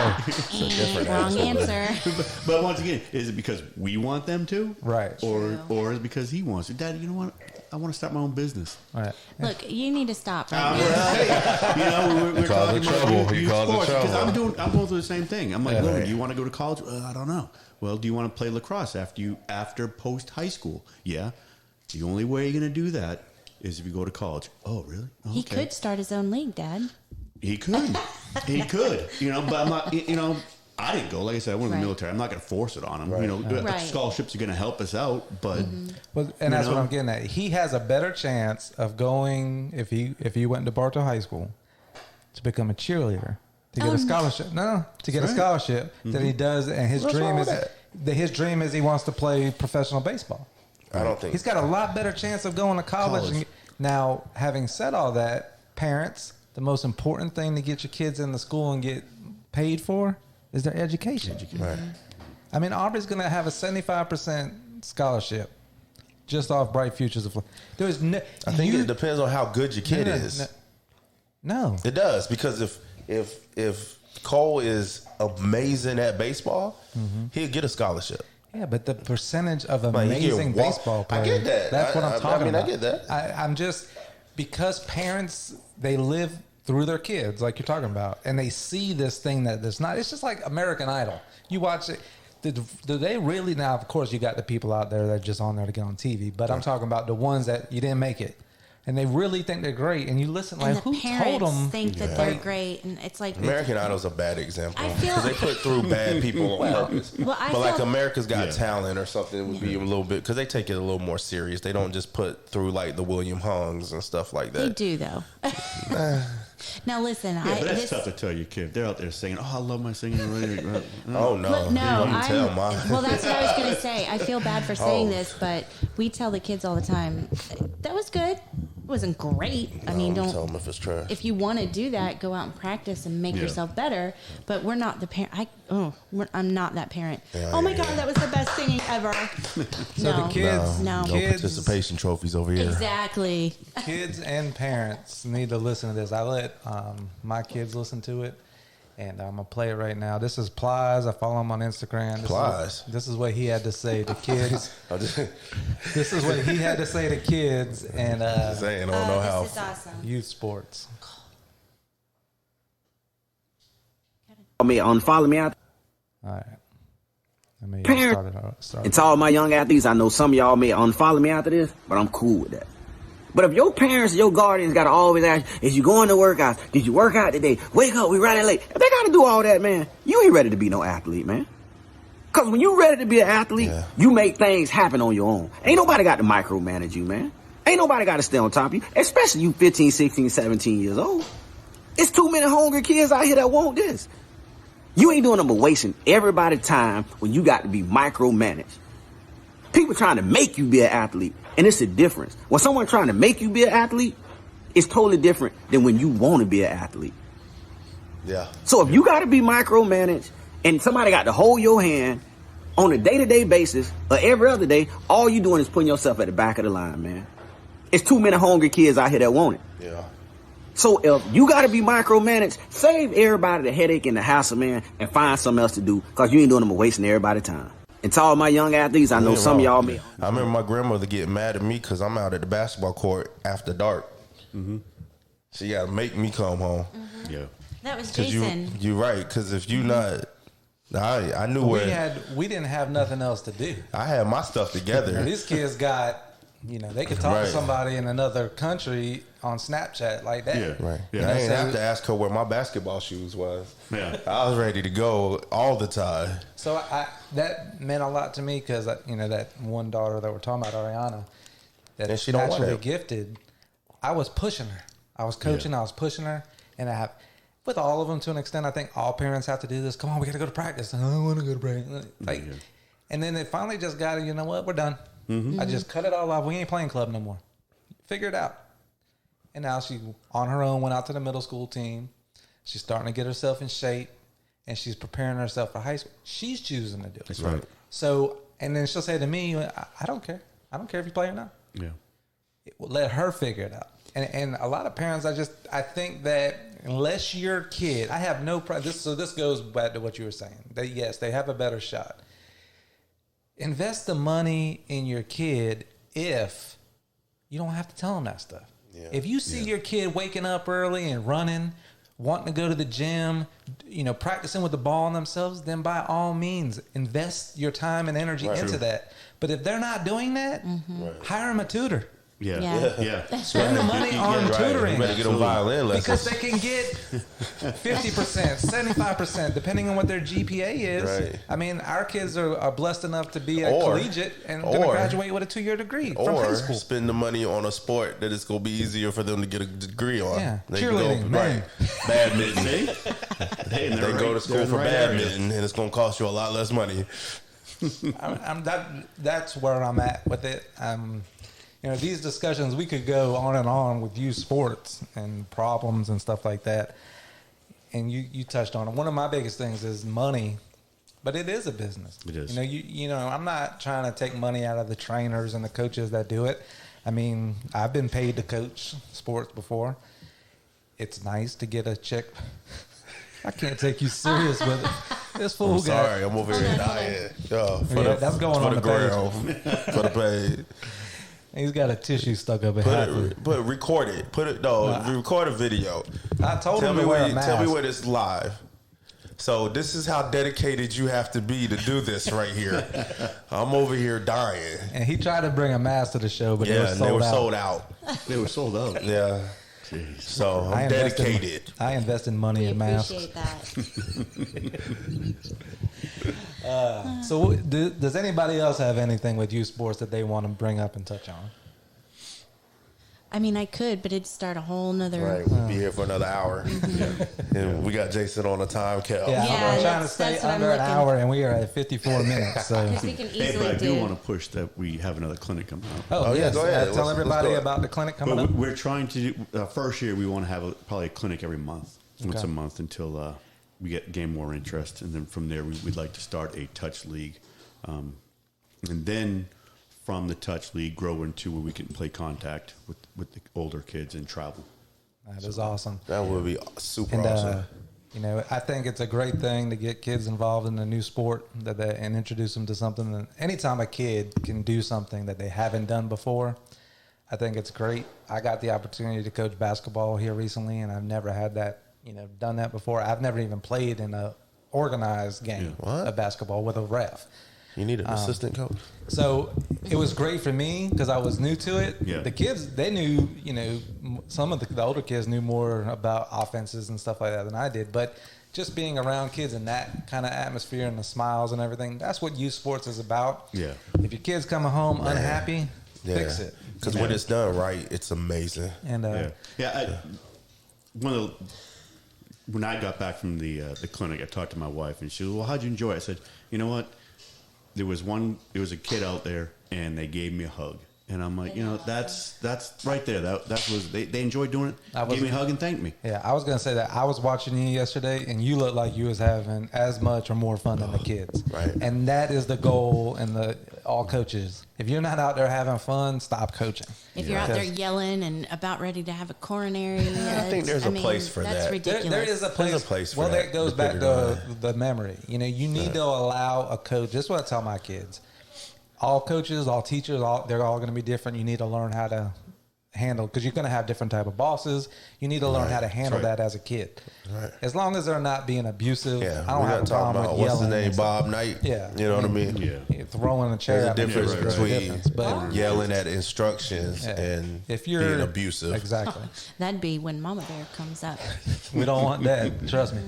Wrong answer. But once again, is it because we want them to? Right. Or is it because he wants to? Dad, you know what? I want to start my own business. All right. Look, you need to stop right Well, now. hey, you know, we're causing talking trouble. about You youth causing sports, because trouble. I'm going through the same thing. I'm like, Yeah. Logan, do you want to go to college? I don't know. Well, do you want to play lacrosse after post high school? Yeah. The only way you're going to do that is if you go to college. Oh, really? Oh, He okay. could start his own league, Dad. He could. He could. You know, but I'm not. You know, I didn't go. Like I said, I went in Right. the military. I'm not going to force it on him. Right. You know, Right. scholarships are going to help us out, but Well, and that's know? what I'm getting at. He has a better chance of going, if he went to Bartow High School, to become a cheerleader, to get Oh, a scholarship. No, to get a Right. scholarship than he does. And his What's dream wrong is with his dream is he wants to play professional baseball. I don't think He's got a lot better chance of going to college. College. Now, having said all that, parents, the most important thing to get your kids in the school and get paid for is their education. Right. I mean, Aubrey's going to have a 75% scholarship just off Bright Futures of. There's no. I think it depends on how good your kid is. No. It does, because if Cole is amazing at baseball, he'll get a scholarship. Yeah, but the percentage of Like, he can amazing walk- baseball I players. get that. That's what I I'm talking mean, I about. get that. I'm just, because parents, they live through their kids, like you're talking about, and they see this thing that there's not. It's just like American Idol. You watch it. Do they really? Now, of course, you got the people out there that are just on there to get on TV, but I'm talking about the ones that you didn't make it. and they really think they're great. And you listen, And like, the who parents told them? think that they're great, and it's like American Idol's a bad example I feel- because they put through bad people on purpose. Well, I but like feel- America's Got Talent or something would be a little bit because they take it a little more serious. They don't just put through like the William Hungs and stuff like they that. do though. Now listen, Yeah, but that's tough to tell your kid. They're out there singing, "Oh, I love my singing." Oh no, But no, you tell mine. well, that's what I was going to say. I feel bad for saying this, but we tell the kids all the time, that was good. It wasn't great. I mean, Tell don't. them if it's trash. If you want to do that, go out and practice and make yourself better. But we're not the parent. I'm not that parent. Yeah, oh my yeah, God, yeah. that was the best singing ever. So the kids, No. No kids, participation trophies over here. Exactly. kids and parents need to listen to this. I let my kids listen to it, and I'm gonna play it right now. This is Plies. I follow him on Instagram. This is what he had to say to kids. This is what he had to say to kids and Saying, I don't know how. This is awesome. youth sports. Me unfollow me out. All right. Let me Parent- start. And to all my young athletes, I know some of y'all may unfollow me after this, but I'm cool with that. But if your parents, your guardians gotta always ask, is you going to workouts? Did you work out today? Wake up, we running late. If they gotta do all that, man, you ain't ready to be no athlete, man. Cause when you ready to be an athlete, you make things happen on your own. Ain't nobody got to micromanage you, man. Ain't nobody got to stay on top of you, especially you 15, 16, 17 years old. It's too many hungry kids out here that want this. You ain't doing them but wasting everybody's time when you got to be micromanaged. People trying to make you be an athlete, and it's a difference. When someone trying to make you be an athlete, it's totally different than when you want to be an athlete. Yeah. So if you got to be micromanaged and somebody got to hold your hand on a day-to-day basis or every other day, all you doing is putting yourself at the back of the line, man. It's too many hungry kids out here that want it. Yeah. So if you got to be micromanaged, save everybody the headache and the hassle, man, and find something else to do because you ain't doing them but wasting everybody's time. And to all my young athletes, I know some of y'all may. I remember my grandmother getting mad at me because I'm out at the basketball court after dark. Mm-hmm. She got to make me come home. Yeah. That was Cause Jason. you're right. Because if you not, I knew where We didn't have nothing else to do. I had my stuff together. And these kids got, they could talk Right. to somebody in another country on Snapchat like that. Yeah. Right. Yeah. I didn't have So- to ask her where my basketball shoes was. Yeah. I was ready to go all the time. So that meant a lot to me because that one daughter that we're talking about, Ariana, that And she don't want naturally it. gifted. I was pushing her. I was coaching. I was pushing her, and I have, with all of them to an extent. I think all parents have to do this. Come on, we got to go to practice. I don't want to go to practice. Like, and then it finally just got. You know what? We're done. I just cut it all off. We ain't playing club no more. Figure it out. And now she, on her own, went out to the middle school team. She's starting to get herself in shape, and she's preparing herself for high school. She's choosing to do it. That's right. So, and then she'll say to me, I don't care. I don't care if you play or not. Yeah. Let her figure it out. And a lot of parents, I think that unless your kid, I have no problem. So this goes back to what you were saying. That yes, they have a better shot. Invest the money in your kid if you don't have to tell them that stuff. Yeah. If you see your kid waking up early and running, wanting to go to the gym, practicing with the ball on themselves, then by all means, invest your time and energy into that. But if they're not doing that, hire them a tutor. Yeah. Yeah. Yeah. Spend the money on tutoring. You better get them violin lessons. Because they can get 50%, 75%, depending on what their GPA is. Right. I mean, our kids are blessed enough to be a Or- collegiate and going to or- graduate with a 2-year degree from high Or school. spend the money on a sport that it's going to be easier for them to get a degree on. Yeah. They can Cheerleading, go, man. Badminton. Hey, They go to school for badminton, and it's going to cost you a lot less money. That's where I'm at with it. These discussions, we could go on and on with youth sports and problems and stuff like that. And you touched on it. One of my biggest things is money, but it is a business. It is. I'm not trying to take money out of the trainers and the coaches that do it. I mean, I've been paid to coach sports before. It's nice to get a check. I can't take you serious with it. This fool I'm sorry, I'm over here dying. That's going on the page. For the page. He's got a tissue stuck up in half. Record it. Record a video. I told him to wear a mask. Tell me where this live. So this is how dedicated you have to be to do this right here. I'm over here dying. And he tried to bring a mask to the show, but Yeah, they were sold out. They were sold out. Yeah. Jeez. So I'm dedicated. I invest in money We in masks. appreciate that. So does anybody else have anything with youth sports that they want to bring up and touch on? I mean, I could, but it'd start a whole nother. Right, we'll be here for another hour. And we got Jason on the time cap. Yeah, Yeah, I'm trying to stay that's what I'm under an looking- hour, and we are at 54 minutes. So, Because we can Hey, easily but I do do. want to push that we have another clinic coming up. oh yeah, yes, go ahead. tell Let's everybody go. about the clinic coming But up. we're trying to do, first year we want to have probably a clinic every month, once Okay. a month until we gain more interest. And then from there, we'd like to start a touch league. And then from the touch league, grow into where we can play contact with the older kids and travel. That is awesome. That would be super And awesome. you know, I think it's a great thing to get kids involved in a new sport and introduce them to something. And anytime a kid can do something that they haven't done before, I think it's great. I got the opportunity to coach basketball here recently, and I've never had that, done that before. I've never even played in a organized game of basketball with a ref. You need an assistant coach. So it was great for me because I was new to it. Yeah. The kids, they knew, some of the older kids knew more about offenses and stuff like that than I did. But just being around kids in that kind of atmosphere and the smiles and everything, that's what youth sports is about. Yeah. If your kid's coming home unhappy, fix it. Because when it's done right, it's amazing. And When I got back from the clinic, I talked to my wife, and she was, "Well, how'd you enjoy it?" I said, "You know what? There was a kid out there, and they gave me a hug." And I'm like, that's right there. That was they enjoyed doing it. Gave me a hug and thanked me. yeah, I was gonna say that I was watching you yesterday, and you looked like you was having as much or more fun than the kids. Right. And that is the goal, and all coaches. If you're not out there having fun, stop coaching. If you're out there yelling and about ready to have a coronary, I think there's a place for that's that. ridiculous. There is a place. There's a place for well, that. that goes back to the memory. You need to allow a coach. This is what I tell my kids. All coaches, all teachers, they're all going to be different. You need to learn how to handle, because you're going to have different type of bosses. You need to learn how to handle that as a kid. Right. As long as they're not being abusive. Yeah, I don't we're have a not talking problem about with what's his yelling. name, Bob Knight. Yeah. You know what I mean? Yeah. Throwing a chair. There's a at me difference is between difference, but yelling at instructions yeah. and if you're being abusive. Exactly. That'd be when Mama Bear comes up. We don't want that. Trust me.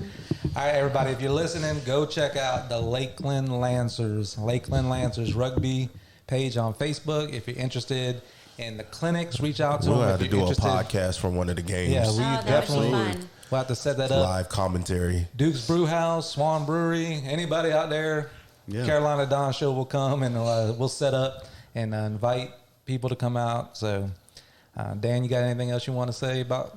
All right, everybody, if you're listening, go check out the Lakeland Lancers rugby page on Facebook. If you're interested in the clinics, reach out to We'll them. have to If you're do a interested. podcast from one of the games. Yeah, we that would be definitely fun. we'll have to set that up. Live commentary. Duke's Brew House, Swan Brewery, anybody out there, Yeah. Carolina Don Show will come, and we'll set up and invite people to come out. So, Dan, you got anything else you want to say about?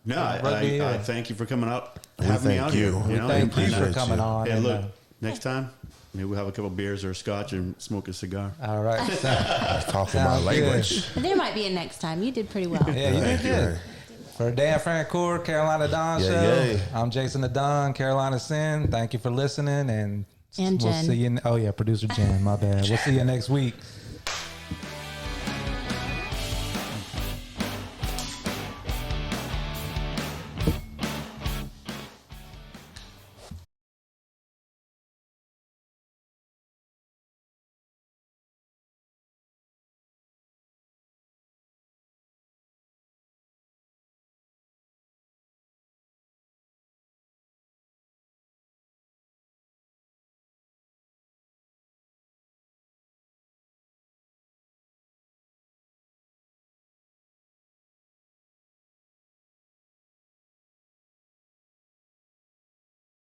No, Rugby, I or- thank you for coming out, We having me thank out you. here. We Thank you for appreciate coming you. on. Hey, and, look, next time maybe we'll have a couple beers or a scotch and smoke a cigar. all right. Talking my Sounds language. There might be a next time. You did pretty well. Yeah, you did Thank you. good. For Dan Francoeur, Carolina Don Yeah, Show, yeah. I'm Jason the Don, Carolina Sen. Thank you for listening, and And we'll Jen. see you. Oh yeah, producer Jen. My bad. We'll see you next week.